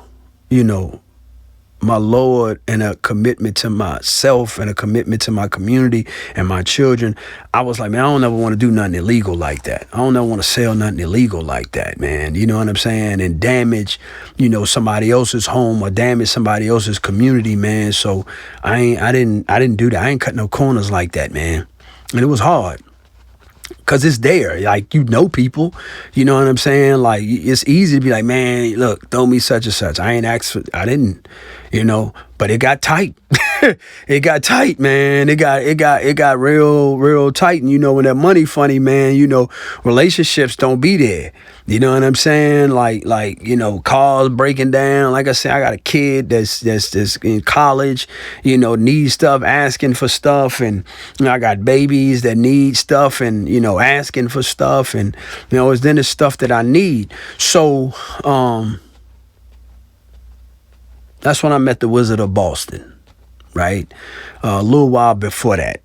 my Lord, and a commitment to myself and a commitment to my community and my children, I was like, man, I don't ever want to do nothing illegal like that. I don't ever want to sell nothing illegal like that, man. You know what I'm saying? And damage, somebody else's home or damage somebody else's community, man. So I didn't do that. I ain't cut no corners like that, man. And it was hard. Cause it's there, like, people, you know what I'm saying? Like, it's easy to be like, man, look, throw me such and such. I didn't, but it got tight. It got tight, man. It got real tight. And when that money funny, man, relationships don't be there. You know what I'm saying? Like, cars breaking down. Like I said, I got a kid that's in college, needs stuff, asking for stuff. And, I got babies that need stuff and, asking for stuff. And, it's then the stuff that I need. So, that's when I met the Wizard of Boston, right? A little while before that.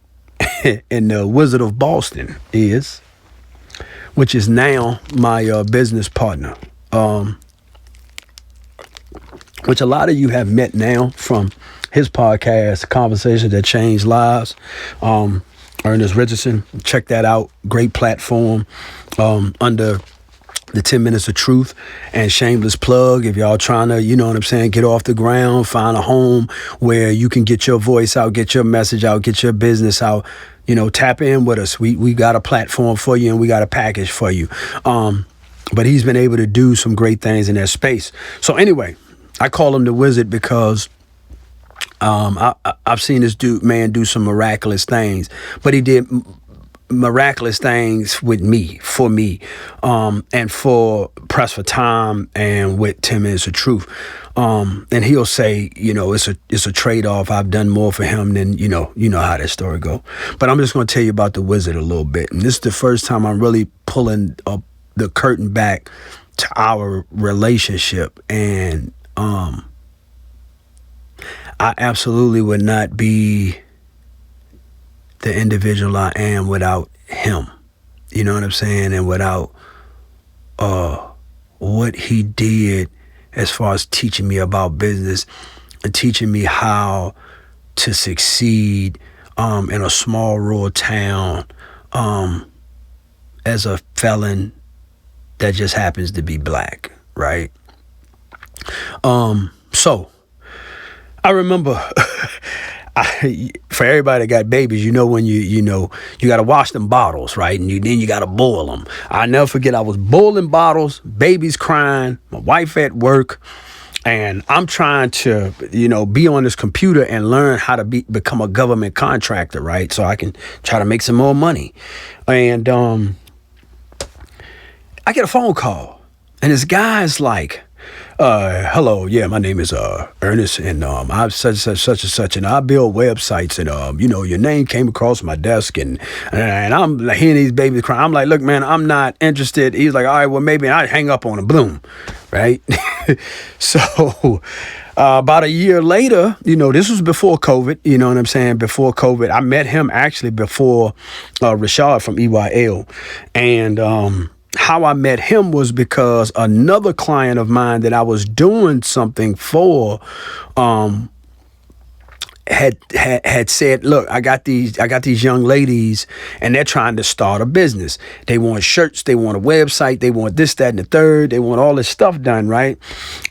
And the Wizard of Boston which is now my business partner, which a lot of you have met now from his podcast, Conversations That Change Lives. Ernest Richardson, check that out. Great platform under the 10 Minutes of Truth. And shameless plug, if y'all trying to, get off the ground, find a home where you can get your voice out, get your message out, get your business out, tap in with us. We got a platform for you and we got a package for you. But he's been able to do some great things in that space. So anyway, I call him the Wizard because I've seen this man do some miraculous things, but he did miraculous things with me, for me, and for Press for Time and with 10 Minutes of Truth. And he'll say, it's a trade-off. I've done more for him than, you know how that story go. But I'm just going to tell you about the wizard a little bit. And this is the first time I'm really pulling up the curtain back to our relationship. And I absolutely would not be the individual I am without him. You know what I'm saying? And without what he did as far as teaching me about business and teaching me how to succeed in a small rural town as a felon that just happens to be black, right? So I remember for everybody that got babies, when you got to wash them bottles, right? And then you got to boil them. I never forget, I was boiling bottles, babies crying, my wife at work, and I'm trying to, be on this computer and learn how to become a government contractor, right? So I can try to make some more money. And I get a phone call, and this guy's like, hello, yeah, my name is Ernest, and I'm such and such, and I build websites, and your name came across my desk, and I'm like hearing these babies crying. I'm like, look, man, I'm not interested. He's like, all right, well, maybe I hang up on him, boom, right? So about a year later, this was before COVID, you know what I'm saying? Before COVID, I met him actually before Rashad from EYL, and how I met him was because another client of mine that I was doing something for had said, look, I got these young ladies and they're trying to start a business. They want shirts, they want a website, they want this, that, and the third, they want all this stuff done, right?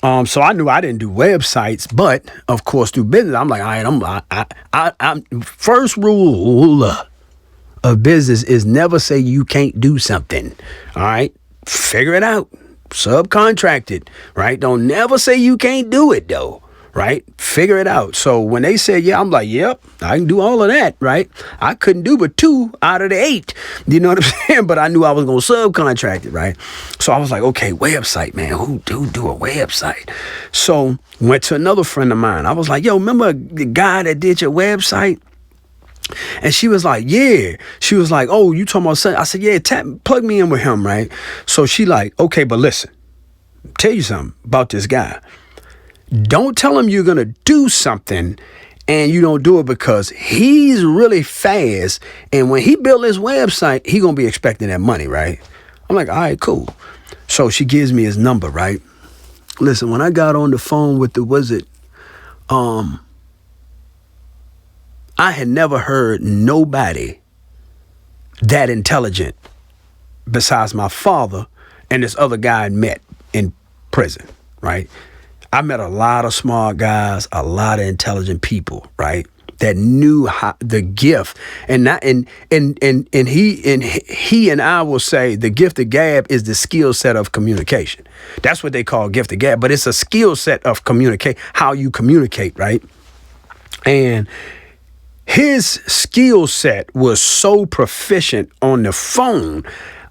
So I knew I didn't do websites, but of course do business. I'm like, all right, I'm first rule of business is never say you can't do something. All right. Figure it out. Subcontract it. Right. Don't never say you can't do it though. Right. Figure it out. So when they said, yeah, I'm like, yep, I can do all of that. Right. I couldn't do but 2 out of the 8. You know what I'm saying? But I knew I was going to subcontract it. Right. So I was like, okay, website, man, who do a website? So went to another friend of mine. I was like, yo, remember the guy that did your website? And she was like, yeah. She was like, oh, you talking about something? I said, yeah, plug me in with him, right? So she like, okay, but listen, tell you something about this guy. Don't tell him you're going to do something and you don't do it, because he's really fast. And when he built his website, he going to be expecting that money, right? I'm like, all right, cool. So she gives me his number, right? Listen, when I got on the phone with the wizard, I had never heard nobody that intelligent besides my father and this other guy I met in prison, right? I met a lot of smart guys, a lot of intelligent people, right? That knew how the gift, and he and I will say the gift of gab is the skill set of communication. That's what they call gift of gab, but it's a skill set of communicate, how you communicate, right? And his skill set was so proficient on the phone.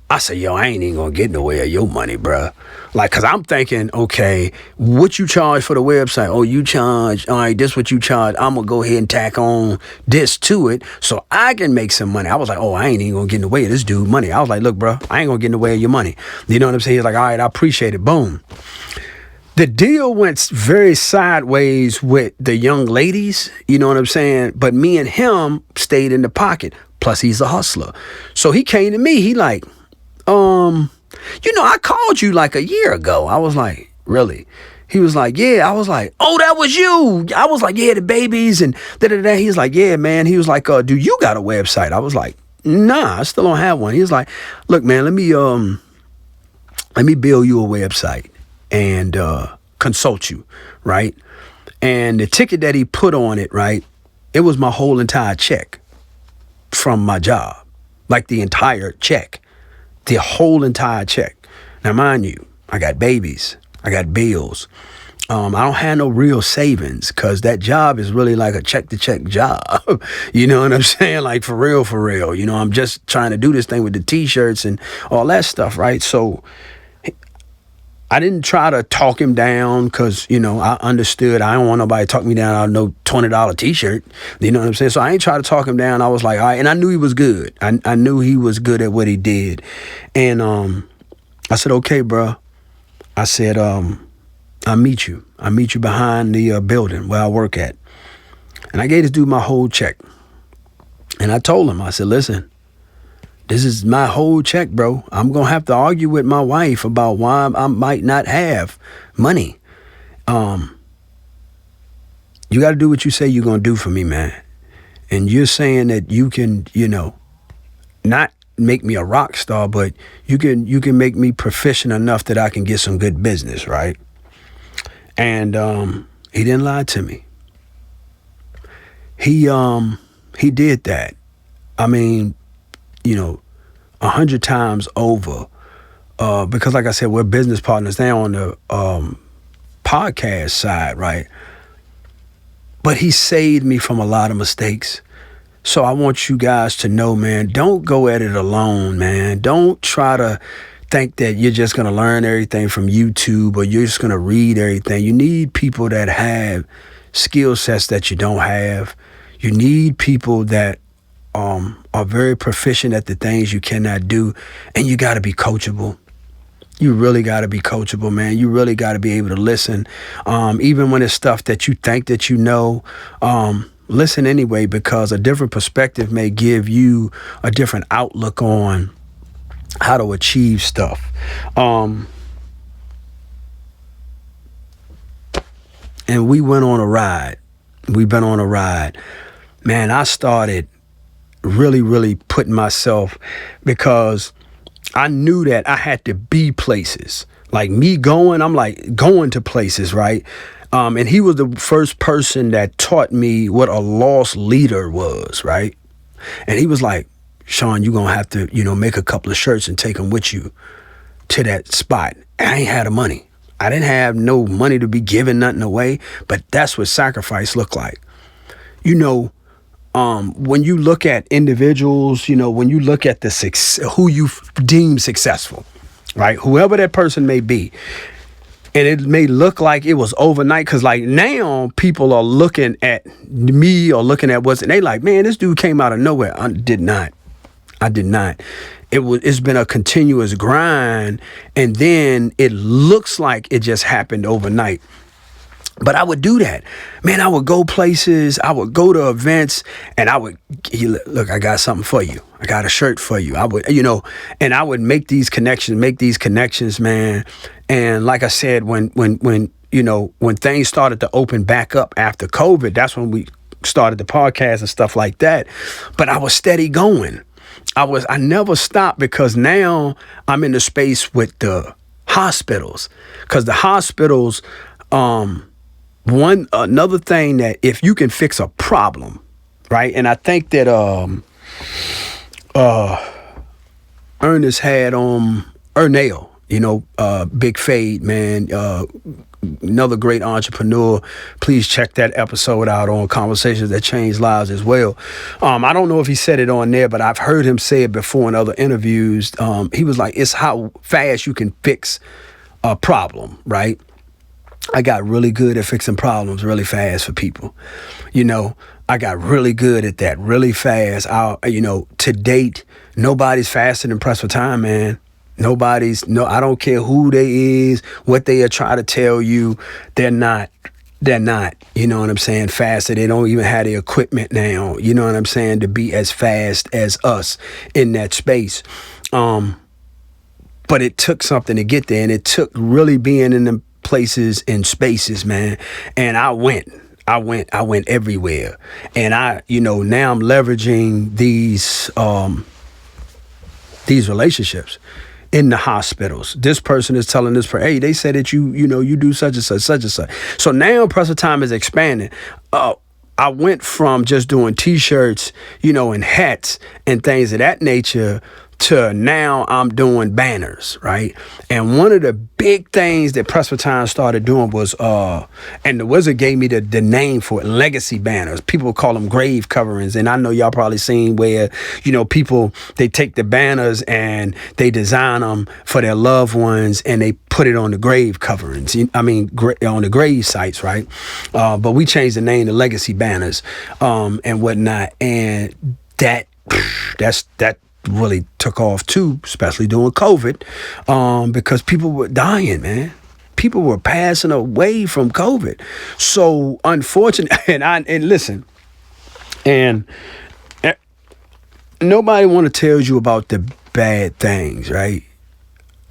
I said, yo, I ain't even gonna get in the way of your money, bruh. Like, cause I'm thinking, okay, what you charge for the website? Oh, you charge, all right, this what you charge. I'm gonna go ahead and tack on this to it so I can make some money. I was like, oh, I ain't even gonna get in the way of this dude money. I was like, look, bruh, I ain't gonna get in the way of your money. You know what I'm saying? He's like, all right, I appreciate it. Boom. The deal went very sideways with the young ladies, you know what I'm saying? But me and him stayed in the pocket. Plus, he's a hustler. So he came to me. He like, I called you like a year ago. I was like, really? He was like, yeah. I was like, oh, that was you. I was like, yeah, the babies and da-da-da. He's like, yeah, man. He was like, do you got a website? I was like, nah, I still don't have one. He was like, look, man, let me build you a website and consult you, right? And the ticket that he put on it, right, it was my whole entire check from my job, like the entire check, the whole entire check. Now, mind you, I got babies, I got bills, I don't have no real savings because that job is really like a check to check job. You know what I'm saying? Like for real. You know, I'm just trying to do this thing with the t-shirts and all that stuff, right? So I didn't try to talk him down because, you know, I understood I don't want nobody to talk me down out of no $20 t-shirt. You know what I'm saying? So I ain't try to talk him down. I was like, all right. And I knew he was good. I knew he was good at what he did. And I said, okay, bro. I said, I'll meet you. I'll meet you behind the building where I work at. And I gave this dude my whole check. And I told him, I said, listen, this is my whole check, bro. I'm going to have to argue with my wife about why I might not have money. You got to do what you say you're going to do for me, man. And you're saying that you can, you know, not make me a rock star, but you can make me proficient enough that I can get some good business, right? And he didn't lie to me. He did that. I mean, you know, 100 times over. Because like I said, we're business partners now on the podcast side, right? But he saved me from a lot of mistakes. So I want you guys to know, man, don't go at it alone, man. Don't try to think that you're just going to learn everything from YouTube or you're just going to read everything. You need people that have skill sets that you don't have. You need people that are very proficient at the things you cannot do. And you got to be coachable. You really got to be coachable, man. You really got to be able to listen. Even when it's stuff that you think that you know, listen anyway, because a different perspective may give you a different outlook on how to achieve stuff. And we went on a ride. We've been on a ride. Man, I started really putting myself, because I knew that I had to be places. Like me going, I'm like going to places, right? And he was the first person that taught me what a lost leader was, right? And he was like, Shawn, you're going to have to, you know, make a couple of shirts and take them with you to that spot. And I ain't had the money. I didn't have no money to be giving nothing away, but that's what sacrifice looked like. You know, when you look at individuals, you know, when you look at the who you deem successful, right? Whoever that person may be. And it may look like it was overnight, because like now people are looking at me or looking at what's, and they like, man, this dude came out of nowhere. I did not. It's been a continuous grind. And then it looks like it just happened overnight. But I would do that, man. I would go places, I would go to events, and I would, look, I got something for you. I got a shirt for you. I would, you know, and I would make these connections, man. And like I said, when you know, when things started to open back up after COVID, that's when we started the podcast and stuff like that. But I was steady going. I never stopped, because now I'm in the space with the hospitals, because the hospitals, another thing that if you can fix a problem, right? And I think that Ernest had Ernell, you know, Big Fade, man, another great entrepreneur. Please check that episode out on Conversations That Change Lives as well. I don't know if he said it on there, but I've heard him say it before in other interviews. He was like, it's how fast you can fix a problem, right? I got really good at fixing problems really fast for people. You know, I got really good at that really fast. You know, to date, nobody's faster than Press for Time, man. I don't care who they is, what they are trying to tell you. They're not, you know what I'm saying, faster. They don't even have the equipment now, you know what I'm saying, to be as fast as us in that space. But it took something to get there, and it took really being in the places and spaces, man. And I went everywhere. And you know, now I'm leveraging these relationships in the hospitals. This person is telling this person, hey, they said that you know, you do such and such. So now Press for Time is expanding. I went from just doing t-shirts, you know, and hats and things of that nature to now I'm doing banners, right? And one of the big things that Press for Time started doing was, and the Wizard gave me the name for it, legacy banners. People call them grave coverings. And I know y'all probably seen where, people, they take the banners and they design them for their loved ones and they put it on the grave coverings. On the grave sites, right? But we changed the name to legacy banners, and whatnot. And that really took off too, especially during COVID, because people were dying, man. People were passing away from COVID. So unfortunately, and listen, and nobody want to tell you about the bad things, right?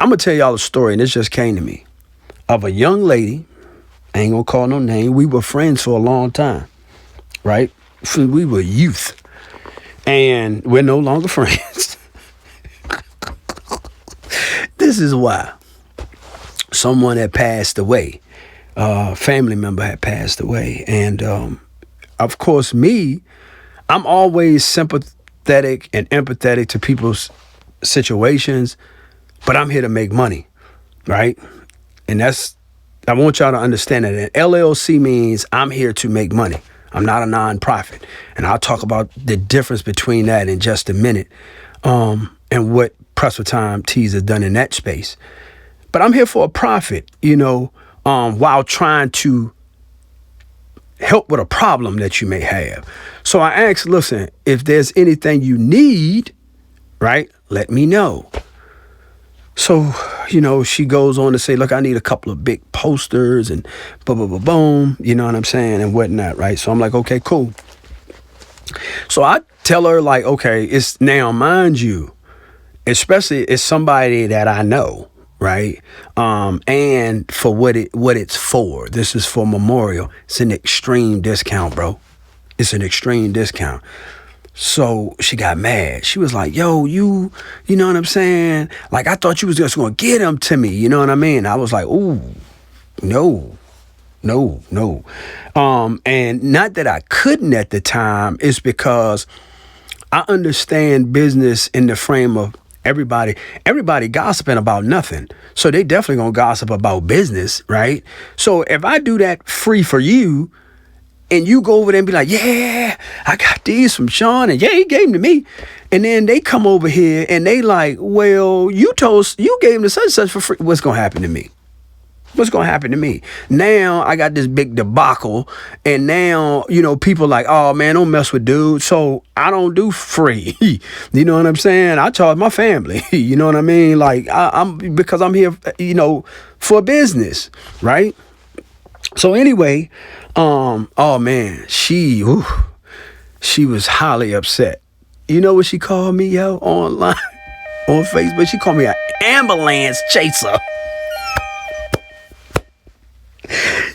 I'm gonna tell y'all a story, and this just came to me, of a young lady. I ain't gonna call no name. We were friends for a long time, right? We were youth. And we're no longer friends. This is why. Someone had passed away. A family member had passed away. And of course, I'm always sympathetic and empathetic to people's situations, but I'm here to make money, right? And I want y'all to understand that an LLC means I'm here to make money. I'm not a nonprofit. And I'll talk about the difference between that in just a minute, and what Press for Time Tees has done in that space. But I'm here for a profit, while trying to help with a problem that you may have. So I asked, listen, if there's anything you need, right, let me know. So, she goes on to say, look, I need a couple of big posters and boom, you know what I'm saying, and whatnot, right? So I'm like, okay, cool. So I tell her, like, okay, it's now, mind you, especially it's somebody that I know, right? And for what it's for. This is for memorial. It's an extreme discount, bro. It's an extreme discount. So she got mad. She was like, yo, you know what I'm saying? Like, I thought you was just going to get them to me. You know what I mean? I was like, ooh, no. And not that I couldn't at the time. It's because I understand business in the frame of everybody gossiping about nothing. So they definitely going to gossip about business, right? So if I do that free for you, and you go over there and be like, yeah, I got these from Shawn, and yeah, he gave them to me. And then they come over here and they like, well, you gave them to such and such for free. What's going to happen to me? What's going to happen to me? Now I got this big debacle, and now, people like, oh man, don't mess with dudes. So I don't do free. You know what I'm saying? I charge my family. You know what I mean? Like because I'm here, for business, right? So anyway, oh man, she was highly upset. You know what she called me, yo, online, on Facebook? She called me an ambulance chaser.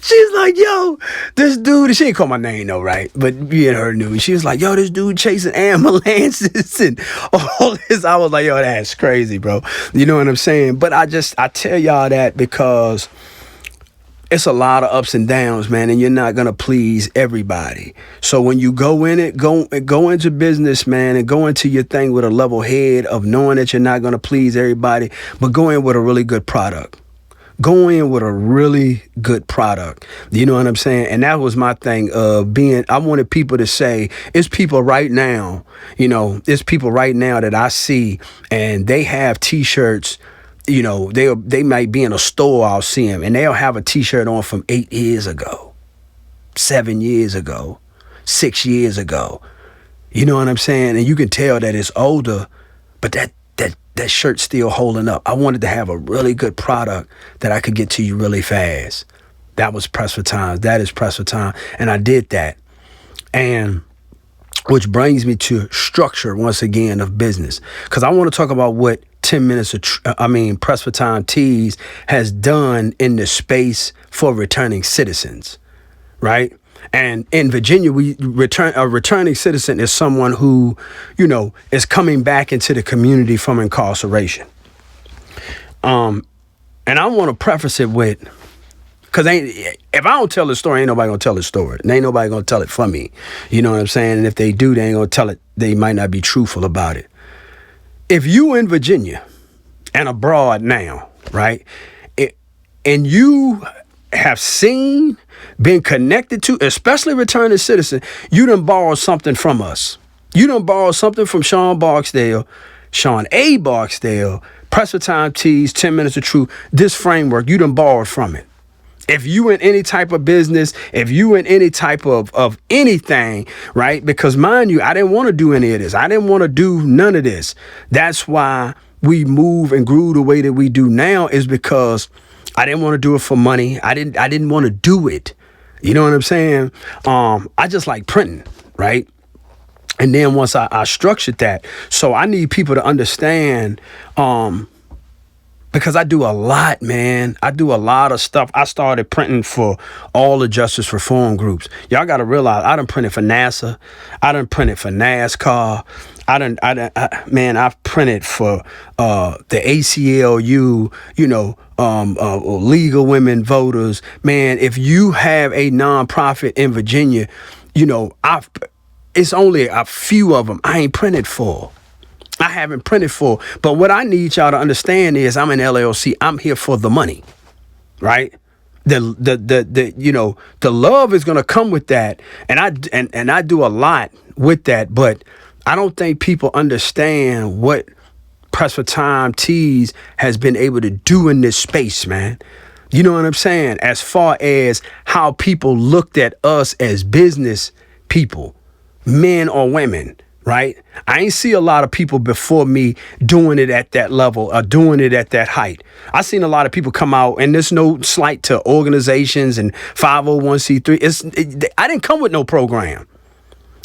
She's like, yo, this dude, she ain't call my name though, right? But me and her knew. She was like, yo, this dude chasing ambulances and all this. I was like, yo, that's crazy, bro. You know what I'm saying? But I tell y'all that because it's a lot of ups and downs, man, and you're not going to please everybody. So when you go in it, go into business, man, and go into your thing with a level head of knowing that you're not going to please everybody, but go in with a really good product. Go in with a really good product. You know what I'm saying? And that was my thing of I wanted people to say, it's people right now, it's people right now that I see, and they have T-shirts. They might be in a store, I'll see them, and they'll have a T-shirt on from 8 years ago, 7 years ago, 6 years ago. You know what I'm saying? And you can tell that it's older, but that shirt's still holding up. I wanted to have a really good product that I could get to you really fast. That was Press for Time. That is Press for Time. And I did that. And which brings me to structure, once again, of business. Because I want to talk about what 10 minutes of, Press for Time Tees has done in the space for returning citizens, right? And in Virginia, a returning citizen is someone who, is coming back into the community from incarceration. And I want to preface it with, because if I don't tell the story, ain't nobody going to tell the story. And ain't nobody going to tell it for me. You know what I'm saying? And if they do, they ain't going to tell it. They might not be truthful about it. if you in Virginia and abroad now, right, and you have seen, been connected to, especially returning citizen, you done borrowed something from us. You done borrowed something from Shawn A. Barksdale, Press for Time Tees, 10 Minutes of Truth, this framework, you done borrowed from it. If you in any type of business, if you in any type of anything, right? Because mind you, I didn't want to do any of this. I didn't want to do none of this. That's why we move and grew the way that we do now, is because I didn't want to do it for money. I didn't want to do it. You know what I'm saying? I just like printing, right? And then once I structured that, so I need people to understand, because I do a lot, man. I do a lot of stuff. I started printing for all the justice reform groups. Y'all got to realize I done printed for NASA. I done printed for NASCAR. I've printed for the ACLU, Legal Women Voters. Man, if you have a nonprofit in Virginia, it's only a few of them I ain't printed for. I haven't printed for. But what I need y'all to understand is I'm an LLC. I'm here for the money, right? The love is going to come with that. And I do a lot with that, but I don't think people understand what Press for Time Tees has been able to do in this space, man. You know what I'm saying? As far as how people looked at us as business people, men or women, right? I ain't see a lot of people before me doing it at that level or doing it at that height. I seen a lot of people come out, and there's no slight to organizations and 501c3. I didn't come with no program.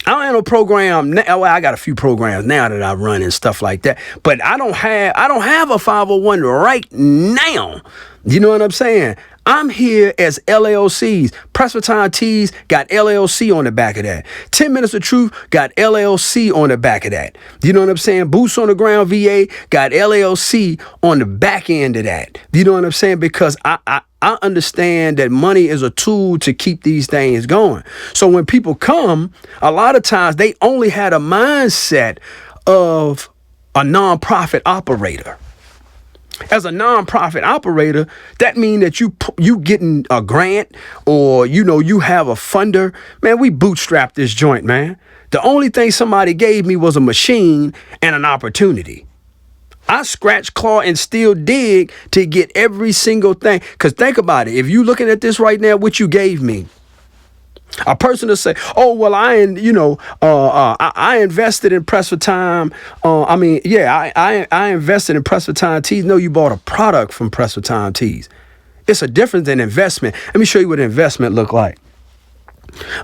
I don't have no program now. Well, I got a few programs now that I run and stuff like that, but I don't have a 501 right now. You know what I'm saying? I'm here as LLCs. Press for Time Tees got LLC on the back of that. 10 Minutes of Truth got LLC on the back of that. You know what I'm saying? Boots on the Ground VA got LLC on the back end of that. You know what I'm saying? Because I understand that money is a tool to keep these things going. So when people come, a lot of times they only had a mindset of a nonprofit operator. As a nonprofit operator, that means that you getting a grant, or you have a funder. Man, we bootstrapped this joint, man. The only thing somebody gave me was a machine and an opportunity. I scratch, claw, and still dig to get every single thing. Because think about it. If you looking at this right now, what you gave me, a person to say, oh, well, I invested in Press for Time. I invested in Press for Time Tees. No, you bought a product from Press for Time Tees. It's a difference than investment. Let me show you what investment look like.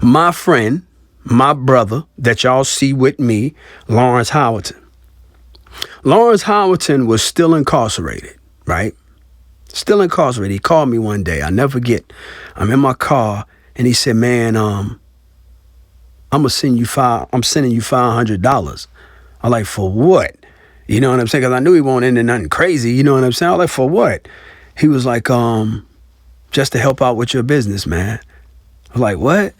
My friend, my brother that y'all see with me, Lawrence Howerton. Lawrence Howerton was still incarcerated, right? Still incarcerated. He called me one day. I'll never forget. I'm in my car. And he said, man, I'm sending you $500. I'm like, for what? You know what I'm saying? Because I knew he won't into nothing crazy. You know what I'm saying? I was like, for what? He was like, just to help out with your business, man. I was like, what?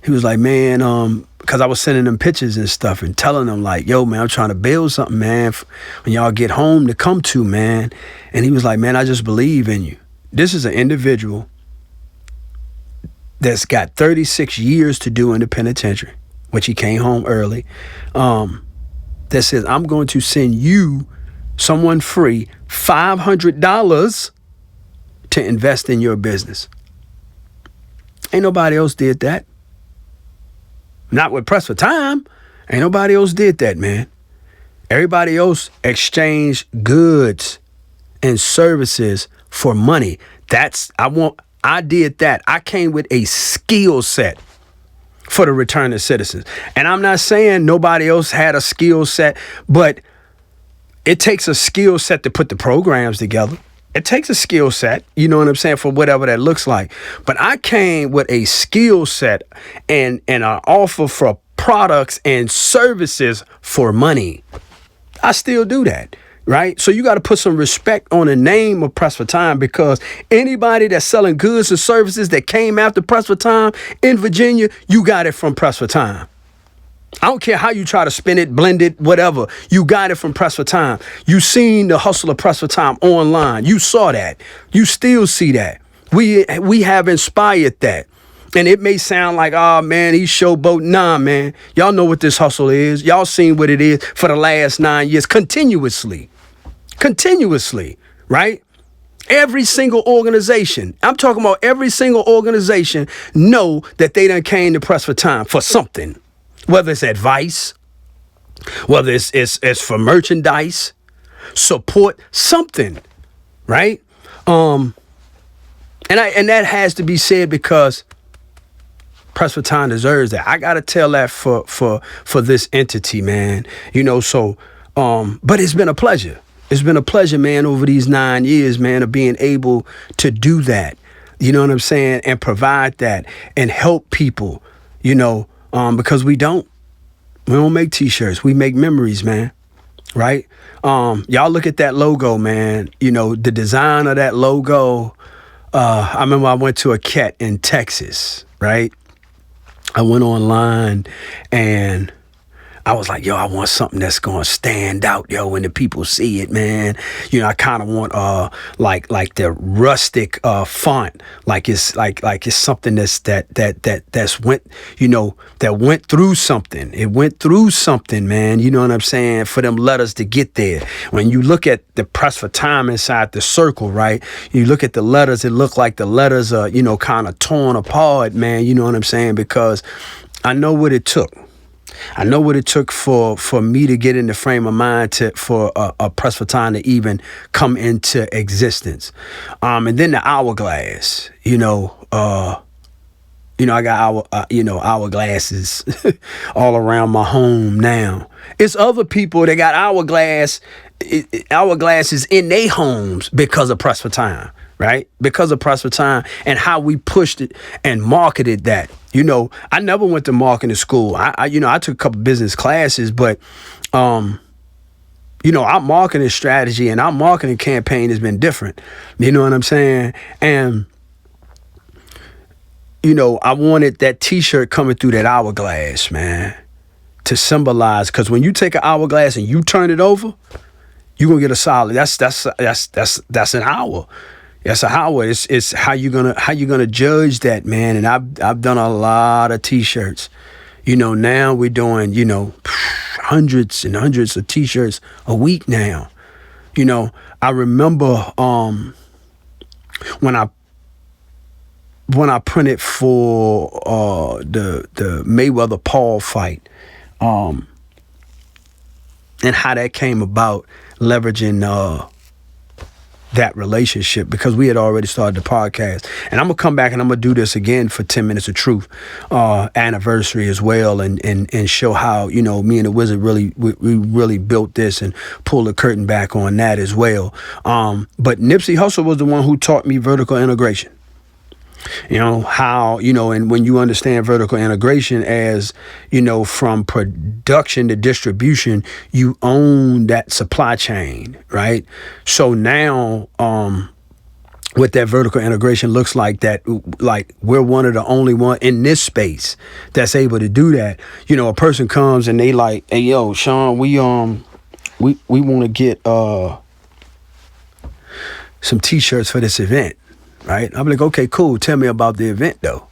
He was like, man, because I was sending them pictures and stuff and telling them like, yo, man, I'm trying to build something, man, when y'all get home to come to, man. And he was like, man, I just believe in you. This is an individual that's got 36 years to do in the penitentiary, which he came home early, that says, I'm going to send you, someone free, $500 to invest in your business. Ain't nobody else did that. Not with Press for Time. Ain't nobody else did that, man. Everybody else exchanged goods and services for money. I did that. I came with a skill set for the returning citizens. And I'm not saying nobody else had a skill set, but it takes a skill set to put the programs together. It takes a skill set, you know what I'm saying, for whatever that looks like. But I came with a skill set and an offer for products and services for money. I still do that. Right? So you got to put some respect on the name of Press for Time, because anybody that's selling goods and services that came after Press for Time in Virginia, you got it from Press for Time. I don't care how you try to spin it, blend it, whatever. You got it from Press for Time. You seen the hustle of Press for Time online. You saw that. You still see that. We have inspired that. And it may sound like, oh, man, he's showboat. Nah, man. Y'all know what this hustle is. Y'all seen what it is for the last 9 years. Continuously, right? Every single organization, I'm talking about every single organization, know that they done came to Press for Time for something. Whether it's advice, whether it's for merchandise, support, something, right? And that has to be said because Press for Time deserves that. I gotta tell that for this entity, man. So but it's been a pleasure. It's been a pleasure, man, over these 9 years, man, of being able to do that. You know what I'm saying? And provide that and help people, because we don't make t-shirts. We make memories, man. Right? Y'all look at that logo, man. The design of that logo. I remember I went to a cat in Texas, right? I went online and I was like, yo, I want something that's going to stand out, yo, when the people see it, man. I kind of want like the rustic font, like it's something that's went through something. It went through something, man. You know what I'm saying? For them letters to get there. When you look at the Press for Time inside the circle, right? You look at the letters, it look like the letters are, kind of torn apart, man. You know what I'm saying? Because I know what it took. I know what it took for me to get in the frame of mind for a Press for Time to even come into existence. And then the hourglass, I got hourglasses all around my home now. It's other people that got hourglasses in their homes because of Press for Time. Right? Because of Press for Time and how we pushed it and marketed that. I never went to marketing school. I took a couple business classes, but, our marketing strategy and our marketing campaign has been different. You know what I'm saying? And, I wanted that t-shirt coming through that hourglass, man, to symbolize, because when you take an hourglass and you turn it over, you're going to get a solid. That's an hour. That's a hour. It's how you gonna judge that, man. And I've done a lot of t-shirts. Now we're doing, hundreds and hundreds of t-shirts a week now. I remember when I printed for the Mayweather Paul fight, and how that came about, leveraging that relationship, because we had already started the podcast. And I'm gonna come back and I'm gonna do this again for 10 Minutes of Truth anniversary as well, and show how me and the Wizard we really built this and pulled the curtain back on that as well. But Nipsey Hussle was the one who taught me vertical integration. How, and when you understand vertical integration as, from production to distribution, you own that supply chain, right? So now, what that vertical integration looks like, that like we're one of the only one in this space that's able to do that. A person comes and they like, hey, yo, Shawn, we want to get some t-shirts for this event. Right? I'm like, okay, cool. Tell me about the event, though.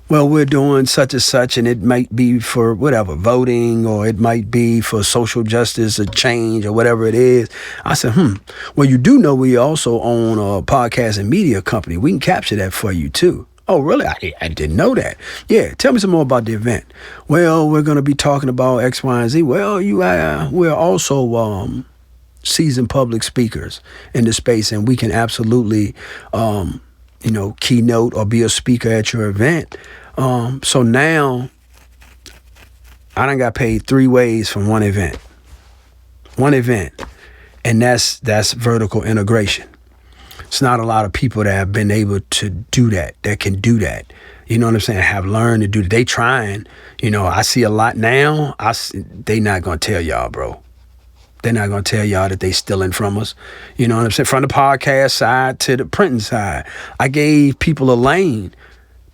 Well, we're doing such and such, and it might be for whatever, voting, or it might be for social justice or change or whatever it is. I said, well, you do know we also own a podcast and media company. We can capture that for you, too. Oh, really? I didn't know that. Yeah, tell me some more about the event. Well, we're going to be talking about X, Y, and Z. Well, we're also seasoned public speakers in the space, and we can absolutely, keynote or be a speaker at your event. So now I done got paid 3 ways from one event, and that's vertical integration. It's not a lot of people that have been able to do that can do that. You know what I'm saying? Have learned to do that. They trying. I see a lot now. They not gonna tell y'all, bro. They're not going to tell y'all that they stealing from us. You know what I'm saying? From the podcast side to the printing side. I gave people a lane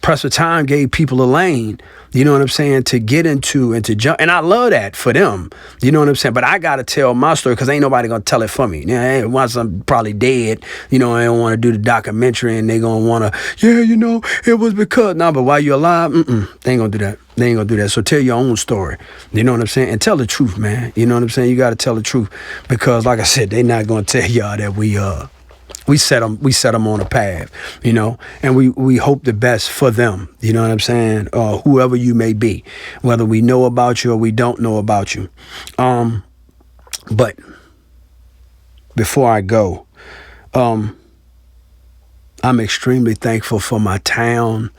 Press for Time gave people a lane, you know what I'm saying, to get into and to jump. And I love that for them, you know what I'm saying? But I got to tell my story because ain't nobody going to tell it for me. Yeah, once I'm probably dead, you know, I don't want to do the documentary and they going to want to, yeah, you know, it was because, no, but while you're alive, they ain't going to do that. They ain't going to do that. So tell your own story, you know what I'm saying? And tell the truth, man. You know what I'm saying? You got to tell the truth because, like I said, they not going to tell y'all that we set them on a path, you know, and we hope the best for them, you know what I'm saying? Whoever you may be, whether we know about you or we don't know about you. But before I go, I'm extremely thankful for my town,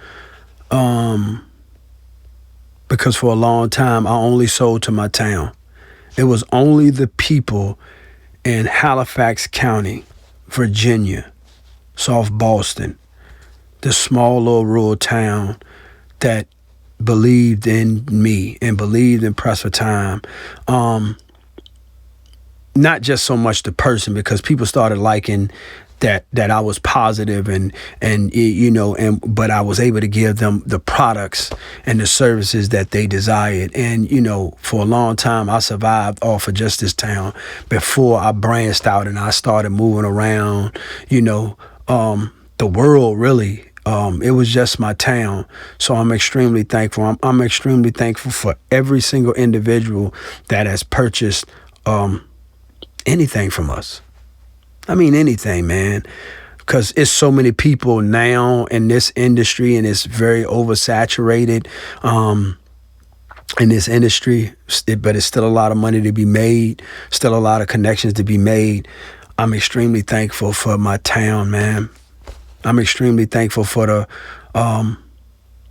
because for a long time, I only sold to my town. It was only the people in Halifax County, Virginia, South Boston, this small little rural town that believed in me and believed in Press for Time. Not just so much the person, because people started liking that I was positive and you know, but I was able to give them the products and the services that they desired. And, you know, for a long time, I survived off of just this town before I branched out and I started moving around, you know, the world really. It was just my town. So I'm extremely thankful. I'm extremely thankful for every single individual that has purchased anything from us. I mean, anything, man, because it's so many people now in this industry and it's very oversaturated in this industry, but it's still a lot of money to be made, still a lot of connections to be made. I'm extremely thankful for my town, man. I'm extremely thankful for the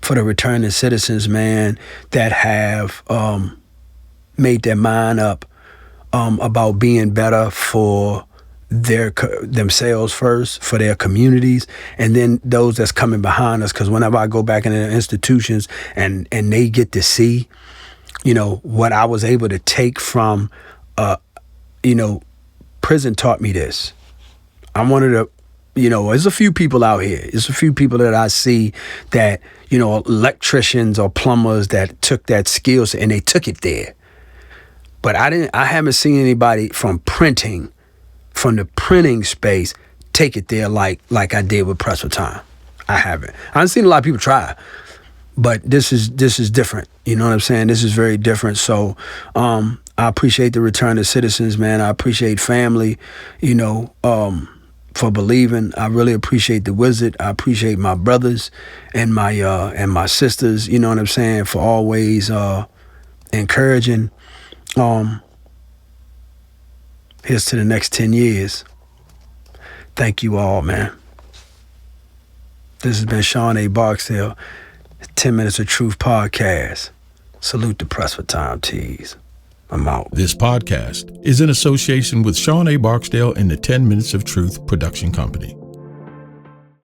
returning citizens, man, that have made their mind up about being better for themselves first, for their communities, and then those that's coming behind us. Because whenever I go back into the institutions and they get to see, you know, what I was able to take from, you know, prison taught me this. I'm one of the, you know, there's a few people out here. There's a few people that I see that, you know, electricians or plumbers that took that skill set and they took it there. But I haven't seen anybody from the printing space take it there like I did with Press for Time. I haven't. I haven't seen a lot of people try, but this is different. You know what I'm saying? This is very different. So I appreciate the return of citizens, man. I appreciate family, you know, for believing. I really appreciate the Wizard. I appreciate my brothers and my sisters, you know what I'm saying, for always encouraging. Here's to the next 10 years. Thank you all, man. This has been Shawn A. Barksdale, 10 Minutes of Truth podcast. Salute the Press for Time tees. I'm out. This podcast is in association with Shawn A. Barksdale and the 10 Minutes of Truth production company.